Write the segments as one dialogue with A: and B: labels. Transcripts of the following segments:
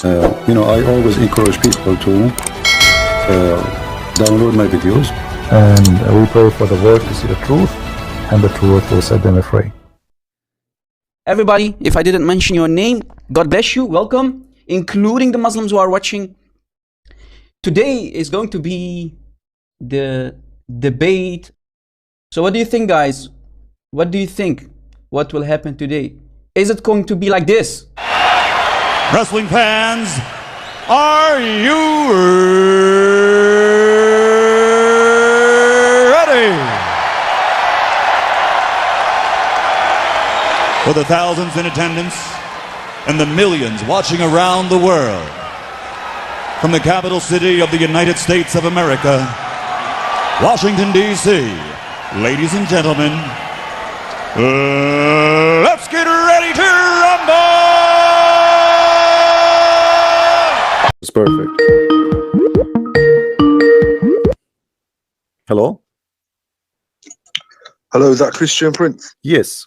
A: I always encourage people to download my videos.
B: And we pray for the world to see the truth, and the truth will set them free.
C: Everybody, if I didn't mention your name, God bless you, welcome, including the Muslims who are watching. Today is going to be the debate. So what do you think, guys? What do you think? What will happen today? Is it going to be like this?
D: Wrestling fans, are you ready? For the thousands in attendance and the millions watching around the world, from the capital city of the United States of America, Washington, D.C., ladies and gentlemen, let's get ready to rumble!
A: It's perfect. Hello?
E: Hello, is that Christian Prince?
A: Yes.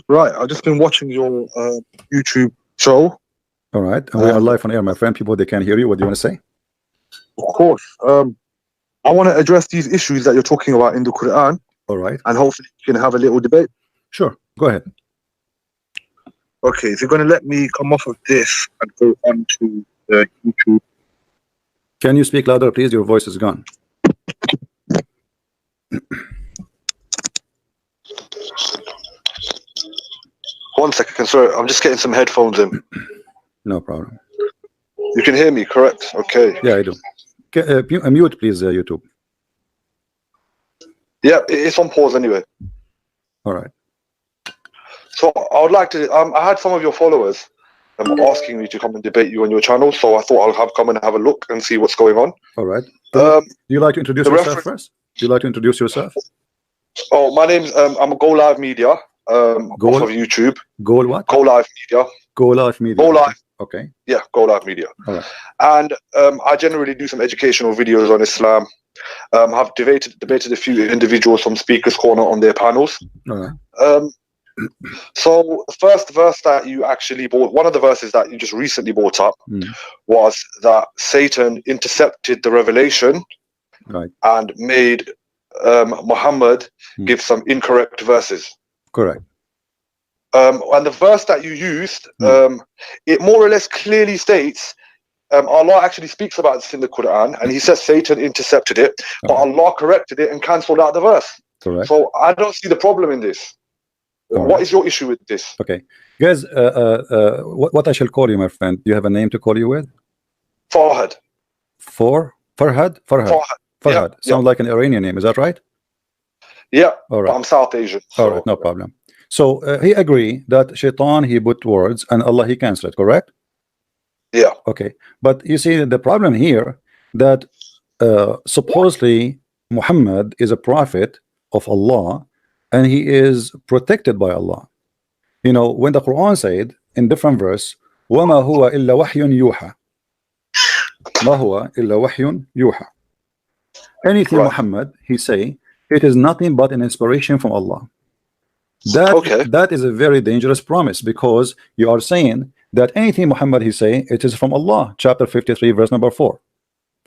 E: Right, I've just been watching your YouTube show.
A: All right. And we are live on air, my friend. People, they can't hear you. What do you want to say?
E: Of course. I want to address these issues that you're talking about in the Quran.
A: All right.
E: And hopefully you can have a little debate.
A: Sure. Go ahead.
E: Okay, if you're going to let me come off of this and go on to YouTube.
A: Can you speak louder, please? Your voice is gone.
E: One second, sorry, I'm just getting some headphones in.
A: No problem.
E: You can hear me, correct? Okay.
A: Yeah, I do. Mute, please, YouTube.
E: Yeah, it's on pause anyway.
A: All right.
E: So I would like to, I had some of your followers asking me to come and debate you on your channel, so I thought I'll come and have a look and see what's going on.
A: All right. Do you like to introduce yourself first? Do you like to introduce yourself?
E: Oh, my name's, I'm Go Live Media, off of YouTube.
A: Go what?
E: Go Live Media.
A: Go Live Media.
E: Go Live.
A: Okay.
E: Yeah, Go Live Media.
A: All right.
E: And I generally do some educational videos on Islam. I've debated a few individuals from Speaker's Corner on their panels.
A: All right.
E: So the first verse that you actually brought, one of the verses that you just recently brought up, was that Satan intercepted the revelation,
A: right,
E: and made Muhammad give some incorrect verses.
A: Correct.
E: And the verse that you used, it more or less clearly states, Allah actually speaks about this in the Quran, and he says Satan intercepted it, but Allah corrected it and cancelled out the verse.
A: Correct.
E: So I don't see the problem in this. What is your issue with this?
A: Okay, guys, what I shall call you, my friend? Do you have a name to call you with?
E: Farhad.
A: Farhad? Farhad.
E: Yeah,
A: Sounds like an Iranian name. Is that right?
E: Yeah.
A: All right.
E: I'm South Asian.
A: All right, no problem. So he agree that Shaitan, he put words, and Allah, he cancelled it, correct?
E: Yeah.
A: Okay, but you see the problem here that supposedly Muhammad is a prophet of Allah, and he is protected by Allah. You know, when the Quran said in different verse, وَمَا هُوَ إِلَّا وَحْيٌ يُوحَى, مَا هُوَ إِلَّا وَحْيٌ يُوحَى. Anything Muhammad, he say, it is nothing but an inspiration from Allah. That is a very dangerous promise, because you are saying that anything Muhammad he say, it is from Allah. Chapter 53, verse number 4.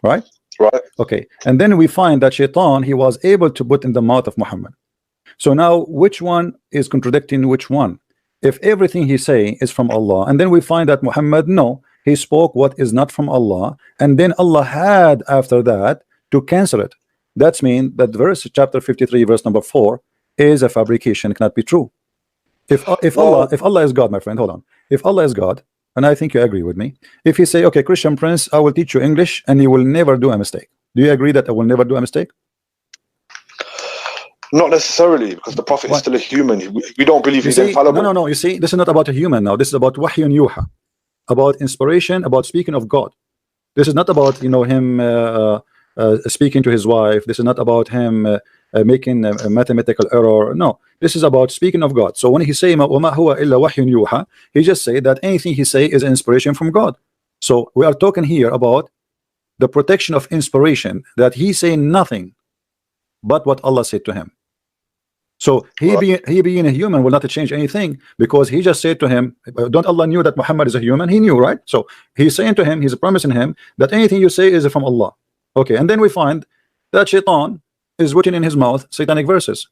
A: Right?
E: Right.
A: Okay. And then we find that Shaitan, he was able to put in the mouth of Muhammad. So now, which one is contradicting which one? If everything he say is from Allah, and then we find that Muhammad, no, he spoke what is not from Allah, and then Allah had after that to cancel it. That's mean that verse chapter 53, verse number 4 is a fabrication, it cannot be true. If Allah is God, my friend, hold on. If Allah is God, and I think you agree with me, if he say, okay, Christian Prince, I will teach you English, and you will never do a mistake. Do you agree that I will never do a mistake?
E: Not necessarily, because the Prophet is still a human. We don't believe he's infallible.
A: No. You see, this is not about a human now. This is about wahyun yuha, about inspiration, about speaking of God. This is not about, you know, him speaking to his wife. This is not about him making a mathematical error. No, this is about speaking of God. So when he say وَمَا هُوَ إِلَّا وَحْيٌ يُوحَى, he just say that anything he say is inspiration from God. So we are talking here about the protection of inspiration, that he say nothing but what Allah said to him. So he being a human will not change anything, because he just said to him, don't Allah knew that Muhammad is a human? He knew, right? So he's saying to him, he's promising him that anything you say is from Allah. Okay, and then we find that Shaitan is written in his mouth satanic verses.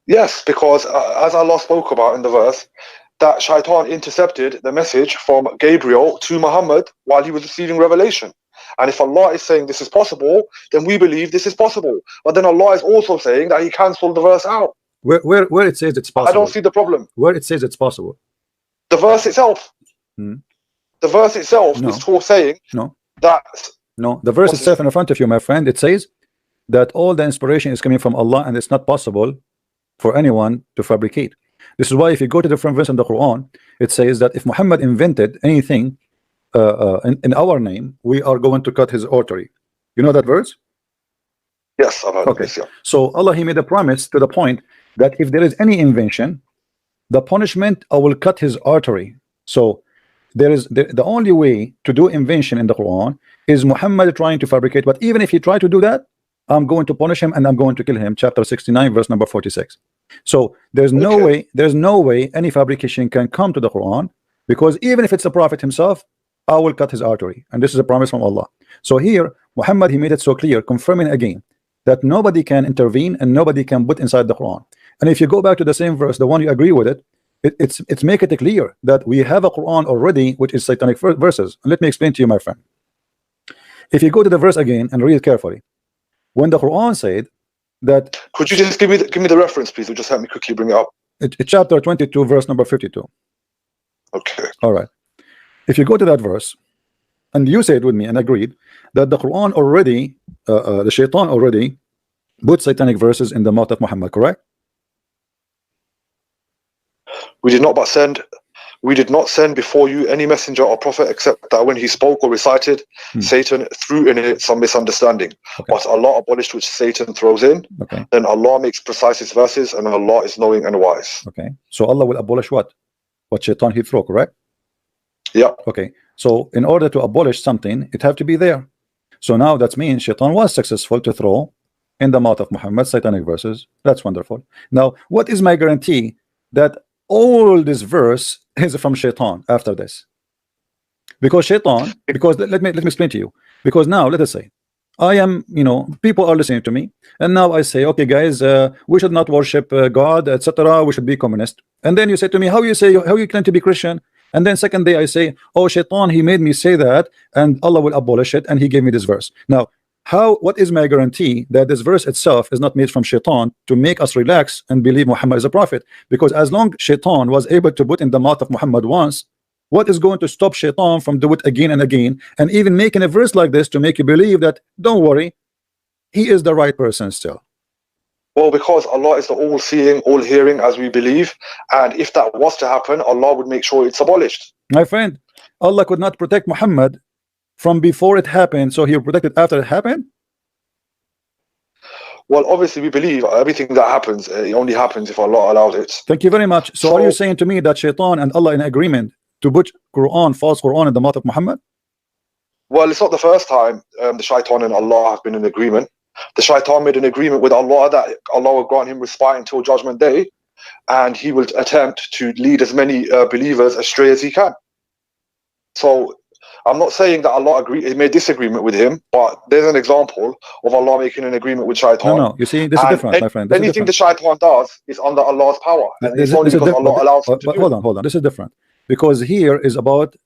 E: Yes, because as Allah spoke about in the verse, that Shaitan intercepted the message from Gabriel to Muhammad while he was receiving revelation. And if Allah is saying this is possible, then we believe this is possible. But then Allah is also saying that He cancelled the verse out.
A: Where it says it's possible?
E: I don't see the problem.
A: Where it says it's possible?
E: The verse itself. The verse itself is saying that.
A: No, the verse itself in front of you, my friend, it says that all the inspiration is coming from Allah, and it's not possible for anyone to fabricate. This is why if you go to different verse in the Quran, it says that if Muhammad invented anything in our name, we are going to cut his artery. You know that verse?
E: Yes, I've heard this, yeah.
A: So Allah, He made a promise to the point that if there is any invention, the punishment, I will cut his artery. So there is the only way to do invention in the Quran is Muhammad trying to fabricate. But even if he tried to do that, I'm going to punish him and I'm going to kill him. Chapter 69, verse number 46. So there's no way any fabrication can come to the Quran, because even if it's the Prophet himself, I will cut his artery. And this is a promise from Allah. So here Muhammad, he made it so clear, confirming again that nobody can intervene and nobody can put inside the Quran. And if you go back to the same verse, the one you agree with it's make it clear that we have a Quran already which is satanic verses. And let me explain to you, my friend. If you go to the verse again and read carefully, when the Quran said that,
E: could you just give me the reference, please? Or just help me quickly bring it up.
A: It's chapter 22, verse number 52.
E: Okay.
A: All right. If you go to that verse, and you said with me and agreed that the Quran already, the Shaitan already put satanic verses in the mouth of Muhammad, correct?
E: We did not send before you any messenger or prophet except that when he spoke or recited, Satan threw in it some misunderstanding. But Allah abolished which Satan throws in. Then Allah makes precise his verses, and Allah is knowing and wise.
A: Okay. So Allah will abolish what? What Shaitan he threw, correct?
E: Yeah.
A: Okay. So in order to abolish something, it have to be there. So now that means Shaitan was successful to throw in the mouth of Muhammad satanic verses. That's wonderful. Now, what is my guarantee that all this verse is from Shaitan after this? Because Shaitan, let me explain to you. Because now let us say I am, people are listening to me, and now I say, okay guys, we should not worship God, etc. We should be communist. And then you say to me, how you claim to be Christian? And then second day I say, oh, Shaitan, he made me say that, and Allah will abolish it, and he gave me this verse. Now, what is my guarantee that this verse itself is not made from Shaitan to make us relax and believe Muhammad is a prophet? Because as long Shaitan was able to put in the mouth of Muhammad once, what is going to stop Shaitan from doing it again and again, and even making a verse like this to make you believe that, don't worry, he is the right person still?
E: Well, because Allah is the all-seeing, all-hearing, as we believe, and if that was to happen, Allah would make sure it's abolished.
A: My friend, Allah could not protect Muhammad from before it happened, so he will protect it after it happened?
E: Well, obviously we believe everything that happens, it only happens if Allah allows it.
A: Thank you very much. So are you saying to me that Shaitan and Allah in agreement to put false Quran in the mouth of Muhammad?
E: Well, it's not the first time the Shaitan and Allah have been in agreement. The Shaitan made an agreement with Allah that Allah will grant him respite until Judgment Day, and he will attempt to lead as many believers astray as he can. So I'm not saying that Allah made this agreement with him, but there's an example of Allah making an agreement with Shaitan.
A: No, you see, this is different, my friend.
E: Anything the Shaitan does is under Allah's power. And it's only because Allah allows him to do it.
A: Hold on. This is different. Because here is about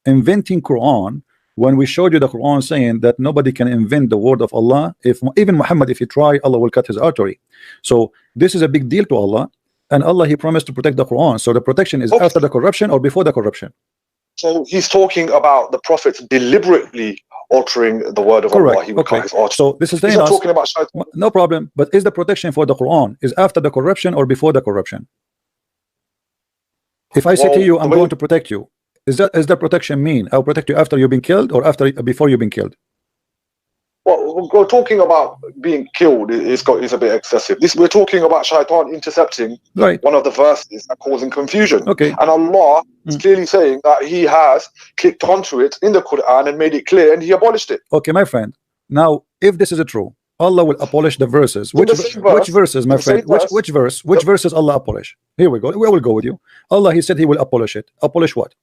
A: inventing Quran. When we showed you the Quran saying that nobody can invent the word of Allah, even Muhammad, if he try, Allah will cut his artery. So this is a big deal to Allah, and Allah, he promised to protect the Quran. So the protection is after the corruption or before the corruption?
E: So he's talking about the prophets deliberately altering the word of Allah. He would cut his artery.
A: So this is
E: he's not talking about Shaitan.
A: No problem. But is the protection for the Quran is after the corruption or before the corruption? If I say to you, I'm going to protect you, is that protection mean I'll protect you after you've been killed or before you've been killed?
E: Well, we're talking about being killed is a bit excessive. We're talking about Shaitan intercepting one of the verses and causing confusion.
A: Okay.
E: And Allah is clearly saying that He has clicked onto it in the Quran and made it clear, and He abolished it.
A: Okay, my friend. Now, if this is true, Allah will abolish the verses. Which verses, my friend? Which verse? Which verses Allah abolish? Here we go. We will go with you. Allah, He said He will abolish it. Abolish what?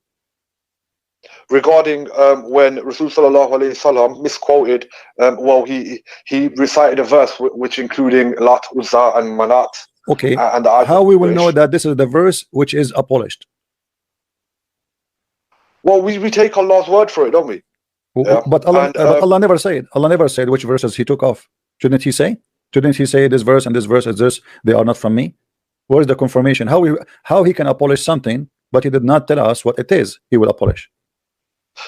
E: Regarding when Rasul sallallahu alaihi wasallam misquoted, well, he recited a verse which including Lat, Uzza, and Manat.
A: Okay.
E: And
A: how we will know that this is the verse which is abolished?
E: Well, we take Allah's word for it, don't we?
A: Yeah. But Allah never said. Allah never said which verses He took off. Shouldn't He say? Shouldn't He say this verse and this verse is this? They are not from me. Where is the confirmation? How He can abolish something, but He did not tell us what it is He will abolish.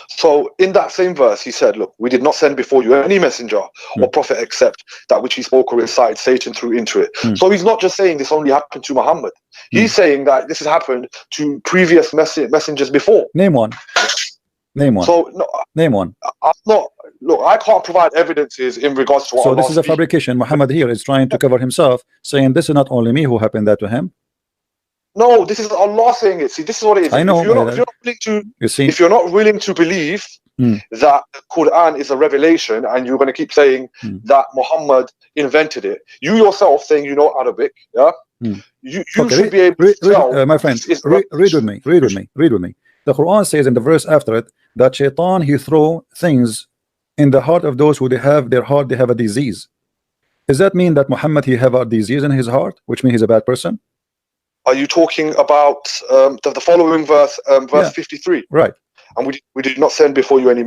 E: So in that same verse, He said, look, we did not send before you any messenger or prophet except that which he spoke or recited Satan threw into it. So He's not just saying this only happened to Muhammad. He's saying that this has happened to previous messengers before.
A: Name one. Name one.
E: So no,
A: name one.
E: I'm not. Look, I can't provide evidences in regards to what.
A: So this is a fabrication. Muhammad here is trying to cover himself, saying this is not only me who happened that to him.
E: No, this is Allah saying it. See, this is what it is.
A: I know.
E: If you're not willing to,
A: you see,
E: if you're not willing to believe that the Quran is a revelation, and you're going to keep saying that Muhammad invented it, you yourself saying you know Arabic, yeah, you should be able to tell.
A: My friend, read with me. Read with me. Read with me. The Quran says in the verse after it that Shaitan, he throw things in the heart of those who they have a disease. Does that mean that Muhammad he have a disease in his heart, which means he's a bad person?
E: Are you talking about the following verse, verse 53?
A: Right.
E: And we did not send before you any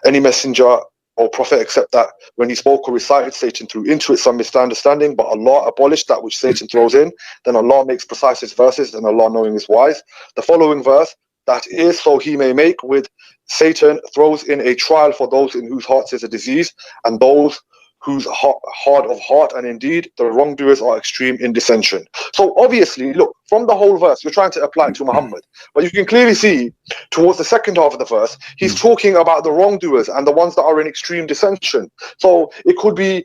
E: any messenger or prophet except that when he spoke or recited, Satan threw into it some misunderstanding, but Allah abolished that which Satan throws in. Then Allah makes precise His verses, and Allah knowing is wise. The following verse, that is so He may make with Satan throws in a trial for those in whose hearts is a disease, and those whose hard of heart, and indeed the wrongdoers are extreme in dissension. So obviously, look, from the whole verse, you're trying to apply it to Muhammad, but you can clearly see towards the second half of the verse, he's talking about the wrongdoers and the ones that are in extreme dissension. So it could be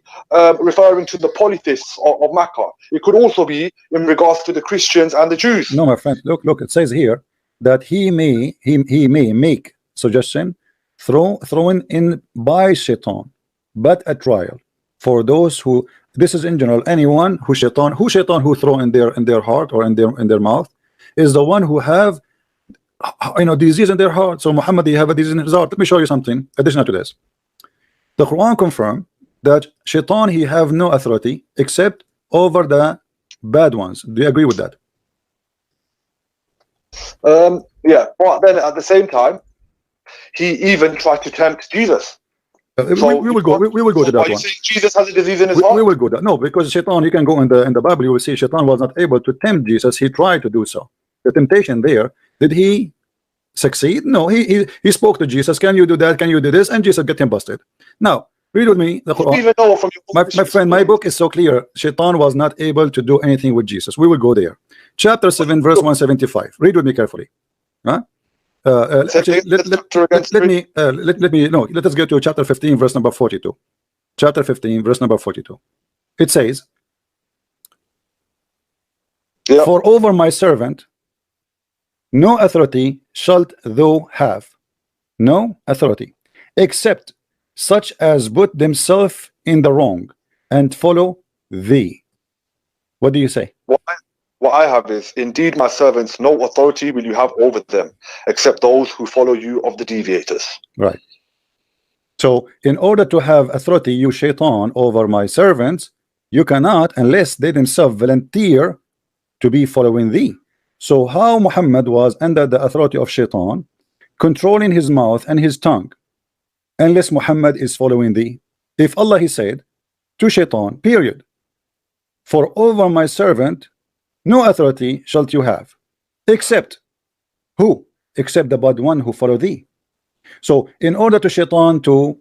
E: referring to the polytheists of Makkah. It could also be in regards to the Christians and the Jews.
A: No, my friend, look, it says here that he may make suggestion thrown in by Shaitan, but a trial for those who, this is in general, anyone who Shaitan who throw in their heart or in their mouth is the one who have disease in their heart. So Muhammad, he have a disease in his heart. Let me show you something additional to this. The Quran confirm that Shaitan he have no authority except over the bad ones. Do you agree with that?
E: Yeah, but then at the same time, he even tried to tempt Jesus.
A: So we will go to that one.
E: Jesus has a disease in his heart?
A: We will go there. No, because Shaitan, you can go in the Bible, you will see Shaitan was not able to tempt Jesus. He tried to do so. The temptation there, did he succeed? No, he spoke to Jesus. Can you do that? Can you do this? And Jesus get him busted. Now, read with me the Quran.
E: Even though from your
A: my friend, my book is so clear. Shaitan was not able to do anything with Jesus. We will go there. Chapter 7, verse 175. Read with me carefully. Huh? Actually, let us go to chapter 15 verse number 42. Chapter 15 verse number 42. It says, for over my servant no authority shalt thou have, no authority, except such as put themselves in the wrong and follow thee. What do you say?
E: What I have is, indeed, my servants, no authority will you have over them, except those who follow you of the deviators.
A: Right. So, in order to have authority, you Shaitan, over my servants, you cannot unless they themselves volunteer to be following thee. So, how Muhammad was under the authority of Shaitan, controlling his mouth and his tongue, unless Muhammad is following thee? If Allah, he said to Shaitan, period, for over my servant no authority shalt you have, except who? Except the bad one who follow thee. So in order to Shaitan to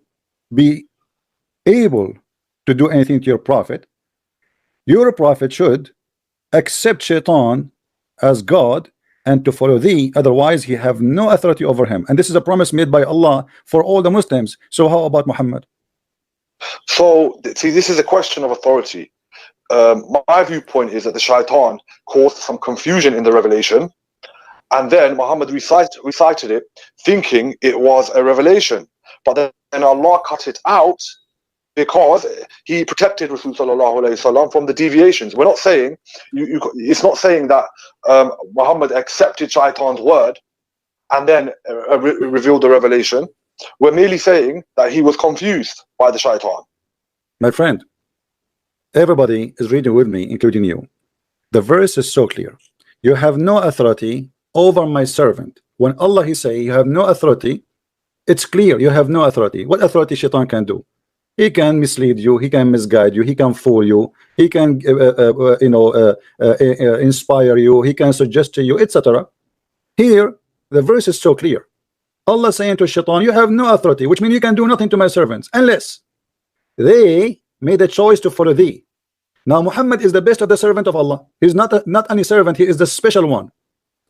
A: be able to do anything to your prophet should accept Shaitan as God and to follow thee, otherwise he have no authority over him. And this is a promise made by Allah for all the Muslims. So how about Muhammad?
E: So see, this is a question of authority. My viewpoint is that the Shaitan caused some confusion in the revelation, and then Muhammad recited it thinking it was a revelation, but then Allah cut it out because he protected Rasul sallallahu alaihi wasallam from the deviations. We're not saying it's not saying that Muhammad accepted Shaitan's word and then revealed the revelation. We're merely saying that he was confused by the Shaitan.
A: My friend, everybody is reading with me, including you. The verse is so clear. You have no authority over my servant. When Allah he say you have no authority, it's clear you have no authority. What authority Shaitan can do? He can mislead you, he can misguide you, he can fool you, he can inspire you, he can suggest to you, etc. Here the verse is so clear. Allah saying to Shaitan, you have no authority, which means you can do nothing to my servants unless they made a choice to follow thee. Now Muhammad is the best of the servant of Allah. He's not any servant, he is the special one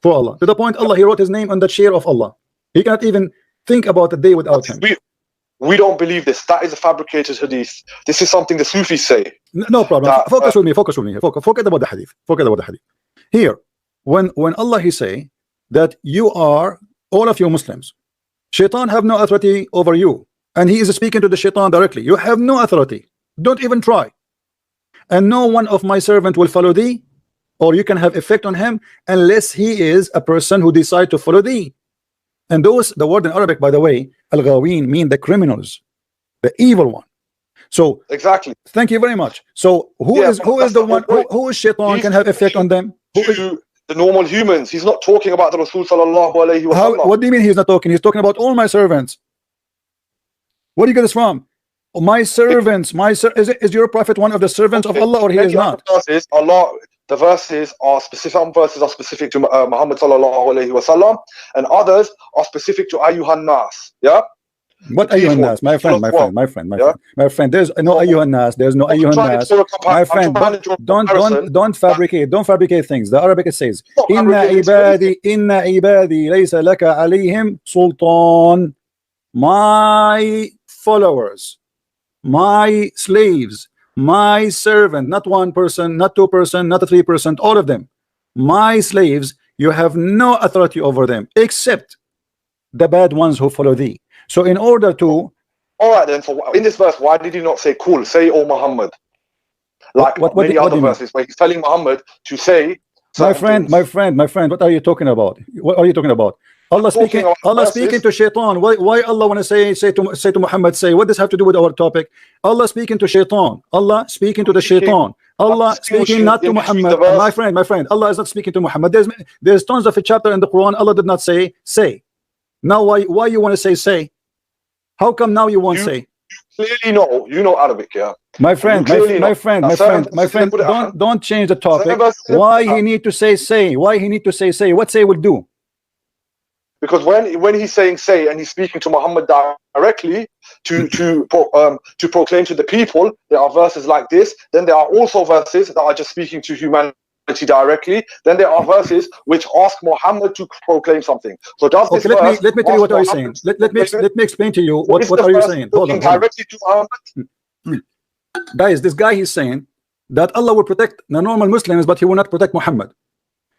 A: for Allah, to the point Allah he wrote his name on the chair of Allah. He cannot even think about a day without him.
E: We don't believe this. That is a fabricated hadith. This is something the Sufis say.
A: No problem. Focus with me. Forget about the hadith. Forget about the hadith. Here, when Allah he say that you are, all of you Muslims, Shaitan have no authority over you, and he is speaking to the Shaitan directly. You have no authority. Don't even try. And no one of my servant will follow thee, or you can have effect on him unless he is a person who decide to follow thee. And those, the word in Arabic, by the way, al-ghawin, mean the criminals, the evil one. So
E: exactly.
A: Thank you very much. So who is the one who is Shaitan can have effect on them? Who is
E: the normal humans? He's not talking about the Rasul sallallahu alaihi wasallam.
A: What do you mean he's not talking? He's talking about all my servants. Where do you get this from? My servants, is your prophet one of the servants of Allah, or he is not?
E: The verses are specific. Some verses are specific to Muhammad sallallahu alaihi wasallam, and others are specific to Ayyuhan Nas. Yeah.
A: What Ayyuhan Nas, my friend? There's no Ayyuhan Nas. There's no Ayyuhan Nas. My friend, don't fabricate things. The Arabic it says, Inna ibadi laysa laka alayhim sultan. My followers, my slaves, my servant, not one person, not two person, not 3%, all of them, my slaves, you have no authority over them except the bad ones who follow thee. So in order to,
E: all right then, so in this verse, why did he not say cool, say O Muhammad, like many other verses where he's telling Muhammad to say
A: my friend, what are you talking about? What are you talking about? Allah speaking to Shaitan. Why Allah want to say to Muhammad, say, what does have to do with our topic? Allah speaking to Shaitan. Allah speaking to the Shaitan. Allah speaking not to Muhammad. My friend, Allah is not speaking to Muhammad. There's tons of a chapter in the Quran. Allah did not say. Now why you want to say? How come now you won't say?
E: Clearly know, you know Arabic, yeah.
A: My friend, don't change the topic. Why he need to say? Why he need to say? What say will do?
E: Because when he's saying say and he's speaking to Muhammad directly to proclaim to the people, there are verses like this. Then there are also verses that are just speaking to humanity directly. Then there are verses which ask Muhammad to proclaim something. So does this verse
A: let me tell you what are you saying. Let me explain to you what are you saying. Hold on.
E: Directly to Muhammad.
A: Guys, this guy is saying that Allah will protect the normal Muslims, but he will not protect Muhammad.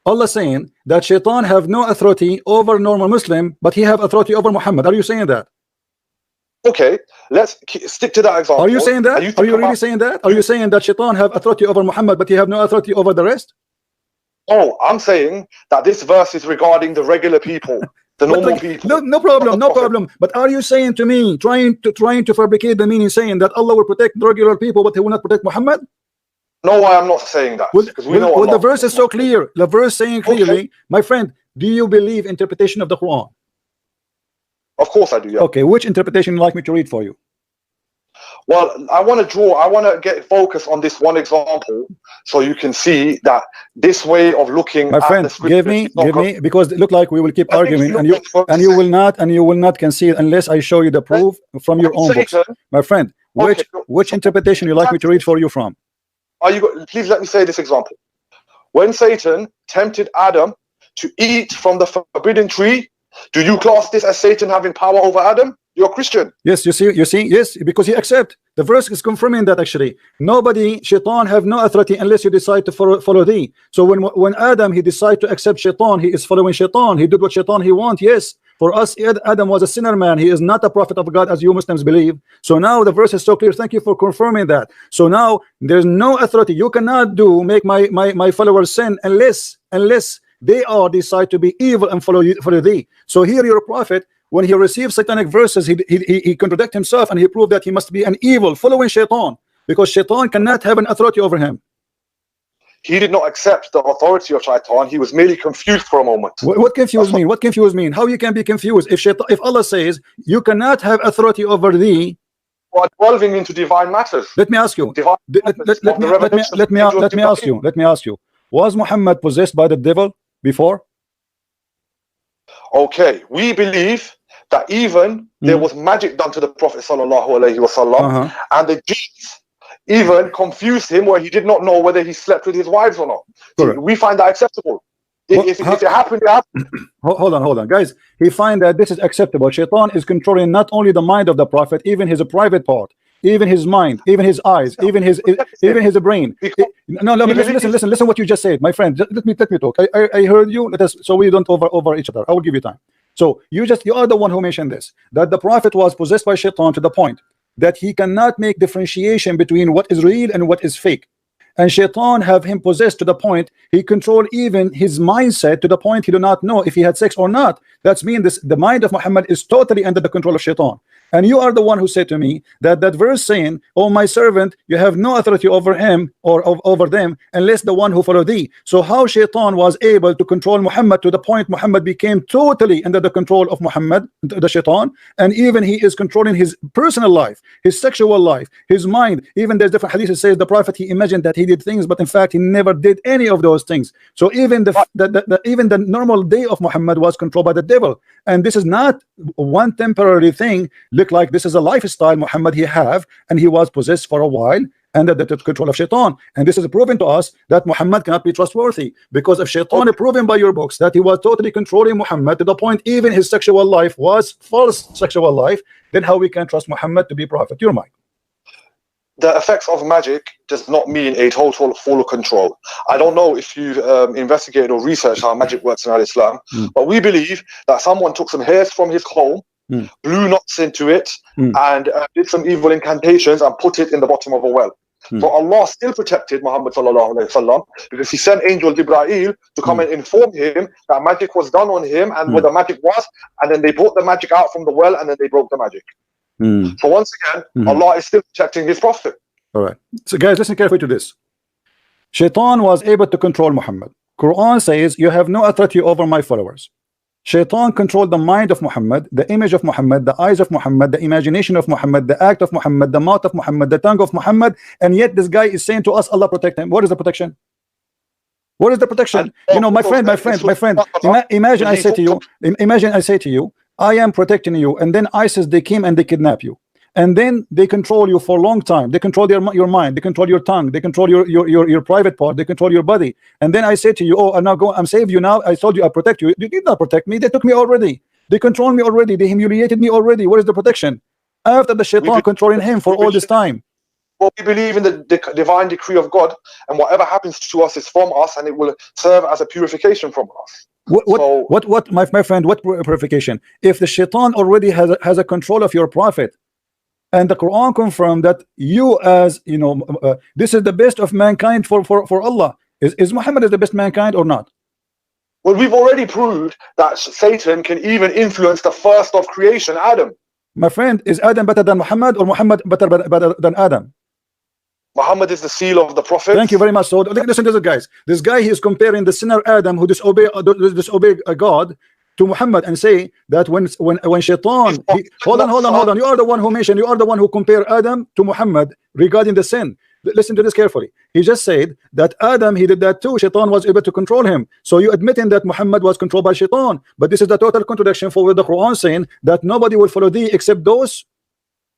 A: Allah saying that Shaitan have no authority over normal Muslim, but he have authority over Muhammad. Are you saying that?
E: Okay, let's stick to that example.
A: Are you saying that? Are you really saying that? Are you saying that Shaitan have authority over Muhammad, but he have no authority over the rest?
E: Oh, I'm saying that this verse is regarding the regular people, the normal people.
A: No problem. But are you saying to me, trying to fabricate the meaning, saying that Allah will protect the regular people, but he will not protect Muhammad?
E: No, I am not saying that.
A: The verse is so clear. The verse saying clearly, my friend, do you believe interpretation of the Quran?
E: Of course I do, yeah.
A: Okay, which interpretation would you like me to read for you?
E: Well, I want to get focus on this one example so you can see that this way of looking
A: my friend, give me, because it look like we will keep arguing and you will not concede unless I show you the proof from your own books. My friend, which interpretation you like me to read for you from?
E: Please let me say this example. When Satan tempted Adam to eat from the forbidden tree, do you class this as Satan having power over Adam? You're a Christian.
A: Yes, you see, yes, because he accept. The verse is confirming that actually. Nobody, Shaitan have no authority unless you decide to follow thee. So when Adam, he decide to accept Shaitan, he is following Shaitan. He did what Shaitan he want, yes. For us, Adam was a sinner man. He is not a prophet of God as you Muslims believe. So now the verse is so clear. Thank you for confirming that. So now there's no authority. You cannot make my followers sin unless they all decide to be evil and follow thee. So here your prophet, when he receives satanic verses, he contradict himself, and he proved that he must be an evil following shaitan, because shaitan cannot have an authority over him.
E: He did not accept the authority of shaitan. He was merely confused for a moment.
A: What confused mean? What confused mean? How you can be confused if Allah says you cannot have authority over thee?
E: Or delving into divine matters.
A: Let me ask you. Let me ask you. Was Muhammad possessed by the devil before?
E: Okay, we believe that even there was magic done to the Prophet sallallahu alaihi wasallam, and the jinns even confused him, where he did not know whether he slept with his wives or not.
A: Correct.
E: We find that acceptable. If it happened, it happened.
A: Hold on, guys. He find that this is acceptable. Shaitan is controlling not only the mind of the prophet, even his private part, even his mind, even his eyes, even his brain. No, listen what you just said, my friend. Let me talk. I heard you. So we don't over each other. I will give you time. So you are the one who mentioned this, that the prophet was possessed by shaitan to the point that he cannot make differentiation between what is real and what is fake. And shaitan have him possessed to the point he control even his mindset, to the point he do not know if he had sex or not. That's mean the mind of Muhammad is totally under the control of shaitan. And you are the one who said to me that verse saying, oh my servant, you have no authority over him or over them unless the one who follow thee. So how shaitan was able to control Muhammad to the point Muhammad became totally under the control of Muhammad, the shaitan, and even he is controlling his personal life, his sexual life, his mind. Even there's different hadith that says the prophet, he imagined that he did things, but in fact he never did any of those things. So even even the normal day of Muhammad was controlled by the devil. And this is not one temporary thing. Look like this is a lifestyle Muhammad he have, and he was possessed for a while under the control of shaitan. And this is proven to us that Muhammad cannot be trustworthy, because if shaitan is proven by your books that he was totally controlling Muhammad to the point even his sexual life was false sexual life, then how we can trust Muhammad to be prophet? Your mind.
E: The effects of magic does not mean a total full control. I don't know if you've investigated or researched how magic works in Islam, but we believe that someone took some hairs from his comb, blew knots into it, and did some evil incantations and put it in the bottom of a well. So Allah still protected Muhammad sallallahu alaihi wasallam, because he sent angel Jibreel to come and inform him that magic was done on him and where the magic was, and then they brought the magic out from the well, and then they broke the magic. So once again, Allah is still protecting his prophet.
A: All right. So guys, listen carefully to this. Shaitan was able to control Muhammad. Quran says you have no authority over my followers. Shaitan controlled the mind of Muhammad, the image of Muhammad, the eyes of Muhammad, the imagination of Muhammad, the act of Muhammad, the mouth of Muhammad, the tongue of Muhammad, and yet this guy is saying to us, Allah protect him. What is the protection? What is the protection? You know, my friend, imagine I say to you, I am protecting you, and then ISIS, they came and they kidnap you, and then they control you for a long time. They control your mind, they control your tongue, they control your private part, they control your body. And then I say to you, oh, I'm saved you now. I told you I protect you. You did not protect me. They took me already. They control me already. They humiliated me already. What is the protection after the shaitan controlling him for all this time?
E: Well, we believe in the divine decree of God, and whatever happens to us is from us, and it will serve as a purification from us.
A: What, my friend, what purification? If the shaitan already has a control of your prophet, and the Quran confirmed that you, as you know, this is the best of mankind for Allah. Is Muhammad the best mankind or not?
E: Well, we've already proved that Satan can even influence the first of creation, Adam.
A: My friend, is Adam better than Muhammad, or Muhammad better than Adam?
E: Muhammad is the seal of the prophet.
A: Thank you very much. So listen to this, guys. This guy, he is comparing the sinner Adam who disobey God to Muhammad, and say that when shaitan, hold on. You are the one who mentioned, you are the one who compare Adam to Muhammad regarding the sin. Listen to this carefully. He just said that Adam, he did that too. Shaitan was able to control him. So you admitting that Muhammad was controlled by shaitan, but this is the total contradiction for the Quran saying that nobody will follow thee except those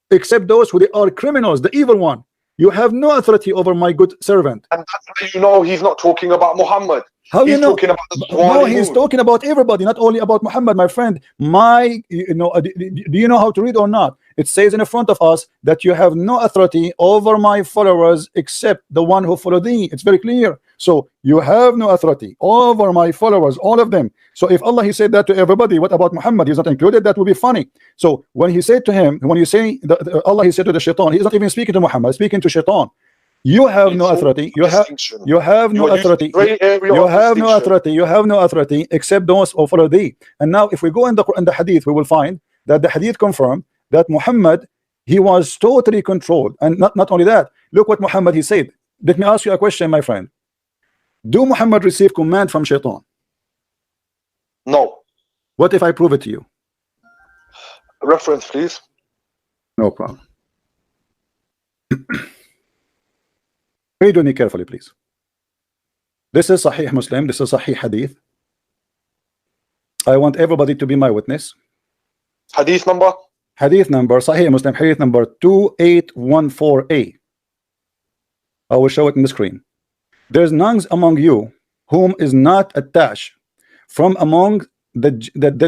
A: who they are criminals, the evil one. You have no authority over my good servant.
E: And that's how you know he's not talking about Muhammad.
A: How
E: he's
A: you know?
E: Talking about
A: no, he's talking about everybody, not only about Muhammad, my friend. Do you know how to read or not? It says in front of us that you have no authority over my followers except the one who follow thee. It's very clear. So you have no authority over my followers, all of them. So if Allah he said that to everybody, what about Muhammad? He's not included. That would be funny. So when he said to him, when you say Allah, he said to the shaitan, he's not even speaking to Muhammad, speaking to shaitan. You have no authority. You have no authority. You have no authority. You have no authority except those who follow thee. And now, if we go in the hadith, we will find that the hadith confirm that Muhammad, he was totally controlled. And not only that, look what Muhammad he said. Let me ask you a question, my friend. Do Muhammad receive command from shaitan?
E: No.
A: What if I prove it to you?
E: Reference, please.
A: No problem. Read with me carefully, please. This is Sahih Muslim. This is Sahih Hadith. I want everybody to be my witness.
E: Hadith number?
A: Hadith number, Sahih Muslim, Hadith number 2814a. I will show it in the screen. There's none among you whom is not attached from among the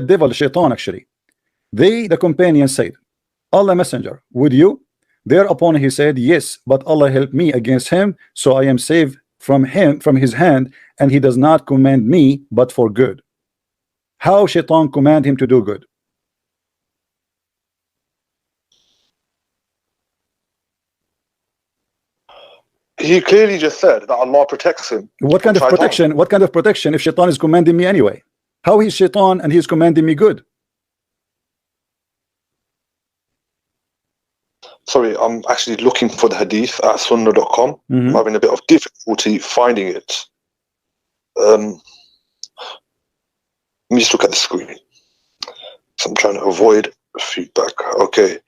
A: devil, shaitan actually. They, the companions, said, Allah Messenger, would you? Thereupon he said, yes, but Allah help me against him, so I am saved from him, from his hand, and he does not command me but for good. How shaitan command him to do good?
E: He clearly just said that Allah protects him.
A: What kind of protection? What kind of protection if shaitan is commanding me anyway? How is shaitan and he's commanding me good?
E: Sorry, I'm actually looking for the hadith at sunnah.com. I'm having a bit of difficulty finding it. Let me just look at the screen. So I'm trying to avoid feedback. Okay.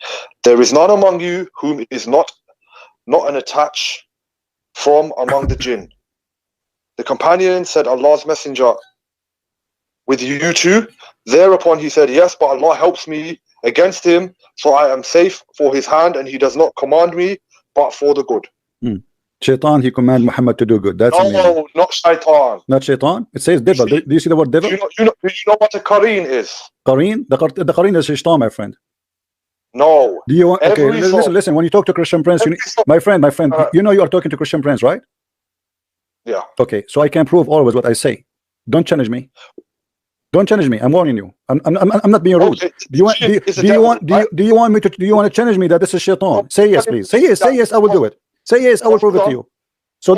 E: There is none among you whom is not an attach from among the jinn. The companion said, Allah's messenger, with you too? Thereupon he said, yes, but Allah helps me against him, so I am safe for his hand, and he does not command me but for the good.
A: Shaitan, he command Muhammad to do good. That's
E: no,
A: amazing.
E: not shaitan.
A: Not shaitan. It says devil. Do you see the word devil?
E: Do you know what a qareen is?
A: Qareen? The qareen is shaitan, my friend.
E: No.
A: Do you want? Okay, listen. When you talk to Christian Prince, my friend, you know you are talking to Christian Prince, right?
E: Yeah.
A: Okay, so I can prove always what I say. Don't challenge me. Don't challenge me. I'm warning you. I'm not being rude.
E: Okay.
A: Do you want to challenge me that this is shaitan? Say yes, please. Say yes. Say yes. I will do it. Say yes. I will prove it to you. So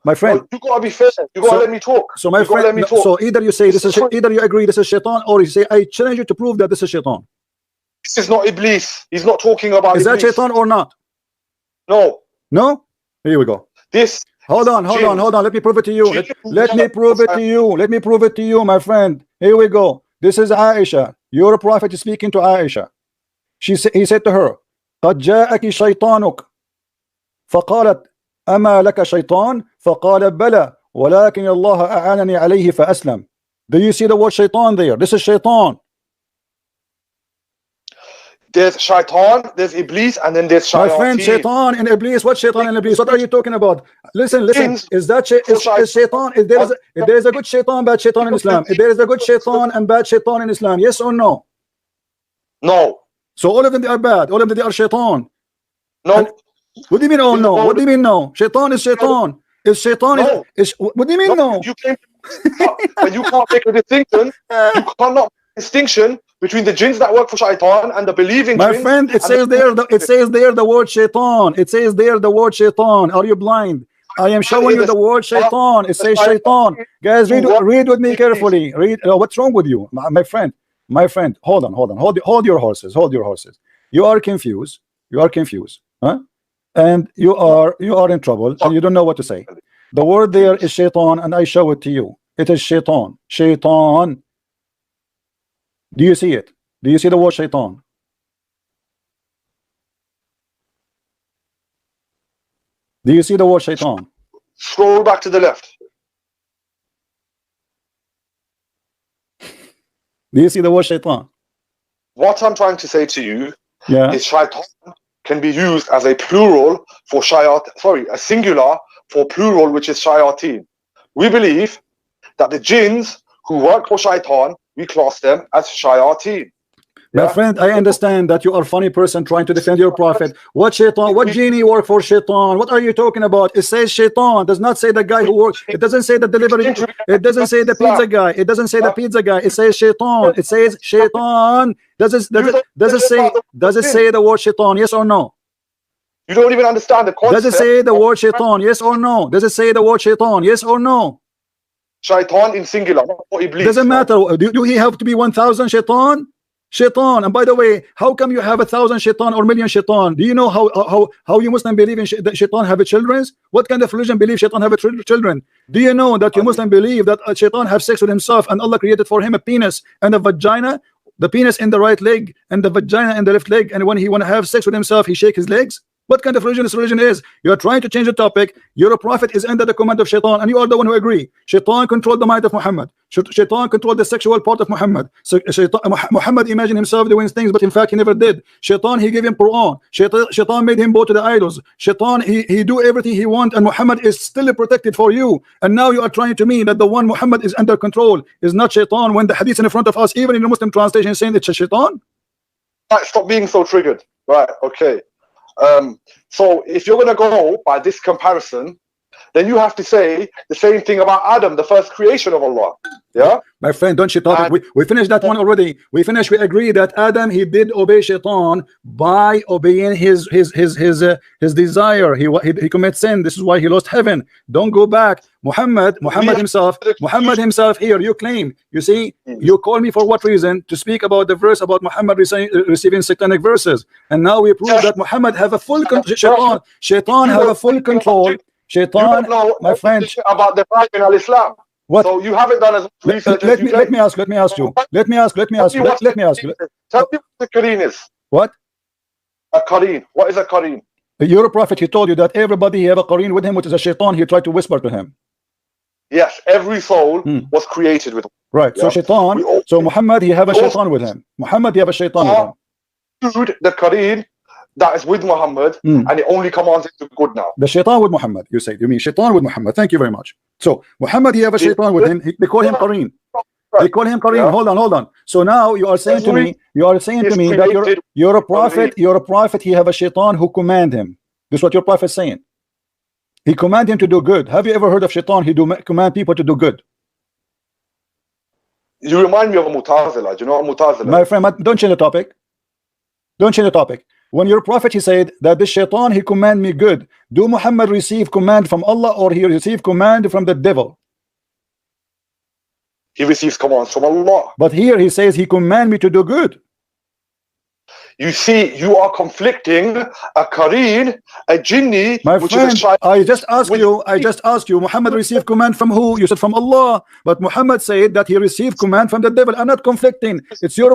A: my friend,
E: you gotta be fair. You gotta let me talk.
A: So my friend, so either you say this is either you agree this is shaitan, or you say I challenge you to prove that this is shaitan.
E: This is not Iblis. He's not talking about
A: Is
E: Iblis.
A: that shaitan or not?
E: No.
A: No? Here we go.
E: This.
A: Hold on. Let me prove it to you. Let me prove it to you. Let me prove it to you, my friend. Here we go. This is Aisha. Your prophet is speaking to Aisha. He said to her, قد جاءك شيطانك فقالت أما لك شيطان فقال بلى ولكن الله أعانني عليه فأسلم. Do you see the word shaitan there? This is shaitan.
E: There's shaitan, there's Iblis, and then there's shayateen.
A: My friend, shaitan and Iblis. What shaitan and Iblis? What are you talking about? Listen. Is that shaitan? If there is a good shaitan, bad shaitan in Islam. If there is a good shaitan and bad shaitan in Islam, yes or no?
E: No.
A: So all of them are bad. All of them they are shaitan.
E: No.
A: And what do you mean? Oh no. What do you mean no? Shaitan is shaitan. Is shaitan
E: no.
A: is what do you mean no?
E: When you can't make a distinction, you cannot make a distinction between the jinns that work for shaitan and the believing
A: my
E: jinns.
A: Friend, it says there the word shaitan. It says there the word shaitan. Are you blind? I am showing you the word shaitan. It says shaitan. Guys, read with me carefully. Read. What's wrong with you, my friend? Hold on. Hold your horses. You are confused. Huh? And you are in trouble and you don't know what to say. The word there is shaitan, and I show it to you. It is shaitan. Shaitan. Do you see it? Do you see the word shaitan? Do you see the word shaitan?
E: Scroll back to the left.
A: Do you see the word shaitan?
E: What I'm trying to say to you is shaitan can be used as a plural for a singular for plural, which is shayateen. We believe that the jinns who work for shaitan, we class them as shayateen.
A: My
E: Yeah?
A: friend, I understand that you are a funny person trying to defend your prophet. What shaitan? What genie work for shaitan? What are you talking about? It says shaitan. Does not say the guy who works. It doesn't say the delivery. It doesn't say the pizza guy. It doesn't say the pizza guy. It says shaitan. It says shaitan. Does it say the word shaitan? Yes or no?
E: You don't even understand the concept.
A: Does it say the word shaitan? Yes or no? Does it say the word shaitan? Yes or no?
E: Shaitan in singular, not Iblis.
A: Doesn't matter. Do he have to be 1,000 shaitan? Shaitan. And by the way, how come you have 1,000 shaitan or million shaitan? Do you know how you Muslim believe in that shaitan have children? What kind of religion believe shaitan have children? Do you know that you Muslim believe that shaitan have sex with himself and Allah created for him a penis and a vagina? The penis in the right leg and the vagina in the left leg, and when he want to have sex with himself, he shake his legs? What kind of religion this religion is? You are trying to change the topic. Your prophet is under the command of shaitan, and you are the one who agree. Shaitan controlled the mind of Muhammad. Shaitan controlled the sexual part of Muhammad. So Muhammad imagined himself doing things, but in fact he never did. Shaitan, he gave him Quran. Shaitan made him bow to the idols. Shaitan, he do everything he want, and Muhammad is still protected for you. And now you are trying to mean that the one Muhammad is under control is not shaitan, when the hadith in front of us, even in the Muslim translation, is saying it's a shaitan.
E: Right, stop being so triggered. Right, okay. So if you're going to go by this comparison, then you have to say the same thing about Adam, the first creation of Allah. Yeah,
A: my friend, don't you talk. We finished that one already. We agree that Adam, he did obey shaitan by obeying his desire. He commits sin. This is why he lost heaven. Don't go back. Muhammad himself here, you claim, you see, you call me for what reason? To speak about the verse about Muhammad receiving satanic verses, and now we prove that Muhammad have a full shaitan have a full control. Shaitan, my friend,
E: about the Bible and Islam.
A: What?
E: So you haven't done as much research.
A: Let me ask you.
E: Tell me what the Qareen is.
A: What?
E: A Qareen. What is a Qareen?
A: Your prophet, he told you that everybody have a Qareen with him, which is a shaitan. He tried to whisper to him.
E: Yes, every soul was created with.
A: Right. Yeah. So shaitan. So Muhammad, he have a shaitan with him. Muhammad, he have a shaitan with him.
E: The Qareen that is with Muhammad, and it only commands it to good now.
A: The shaitan with Muhammad, you say. You mean shaitan with Muhammad. Thank you very much. So Muhammad, he have a shaitan with him. They call him Qareen. They call him Qareen. Yeah. Hold on. So now you are saying to me that you're a prophet, he have a shaitan who command him. This is what your prophet is saying. He command him to do good. Have you ever heard of shaitan? He command people to do good.
E: You remind me of a Mutazila. Do you know what Mutazila?
A: My friend, don't change the topic. Don't change the topic. When your prophet, he said that the shaitan, he command me good. Do Muhammad receive command from Allah, or he receive command from the devil?
E: He receives commands from Allah.
A: But here he says he command me to do good.
E: You see, you are conflicting a Qareen, a Jinni,
A: my friend, I just asked you, Muhammad received command from who? You said from Allah. But Muhammad said that he received command from the devil. I'm not conflicting. It's your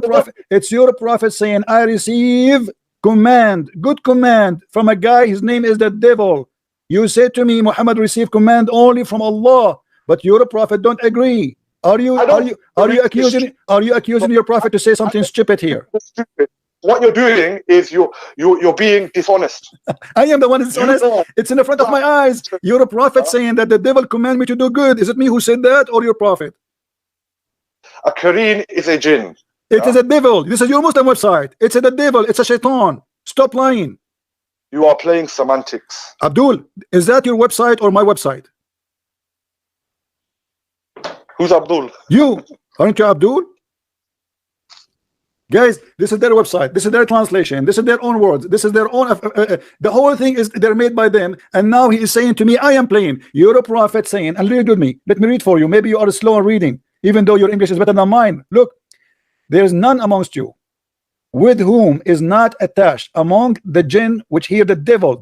A: prophet saying, I receive command, good command from a guy, his name is the devil. You said to me, Muhammad received command only from Allah, but your prophet don't agree. Are you accusing your prophet to say something stupid here?
E: What you're doing is you're being dishonest.
A: I am the one that's dishonest. It's in the front of my eyes. You're a prophet saying that the devil command me to do good. Is it me who said that, or your prophet?
E: A Qareen is a jinn.
A: It is a devil. This is your Muslim website. It's the devil. It's a shaitan. Stop lying.
E: You are playing semantics.
A: Abdul, is that your website or my website?
E: Who's Abdul?
A: You. Aren't you Abdul? Guys, this is their website. This is their translation. This is their own words. This is their own. The whole thing is they're made by them. And now he is saying to me, I am playing. You're a prophet saying, and read with me. Let me read for you. Maybe you are slow in reading, even though your English is better than mine. Look. There is none amongst you with whom is not attached among the jinn, which here the devil.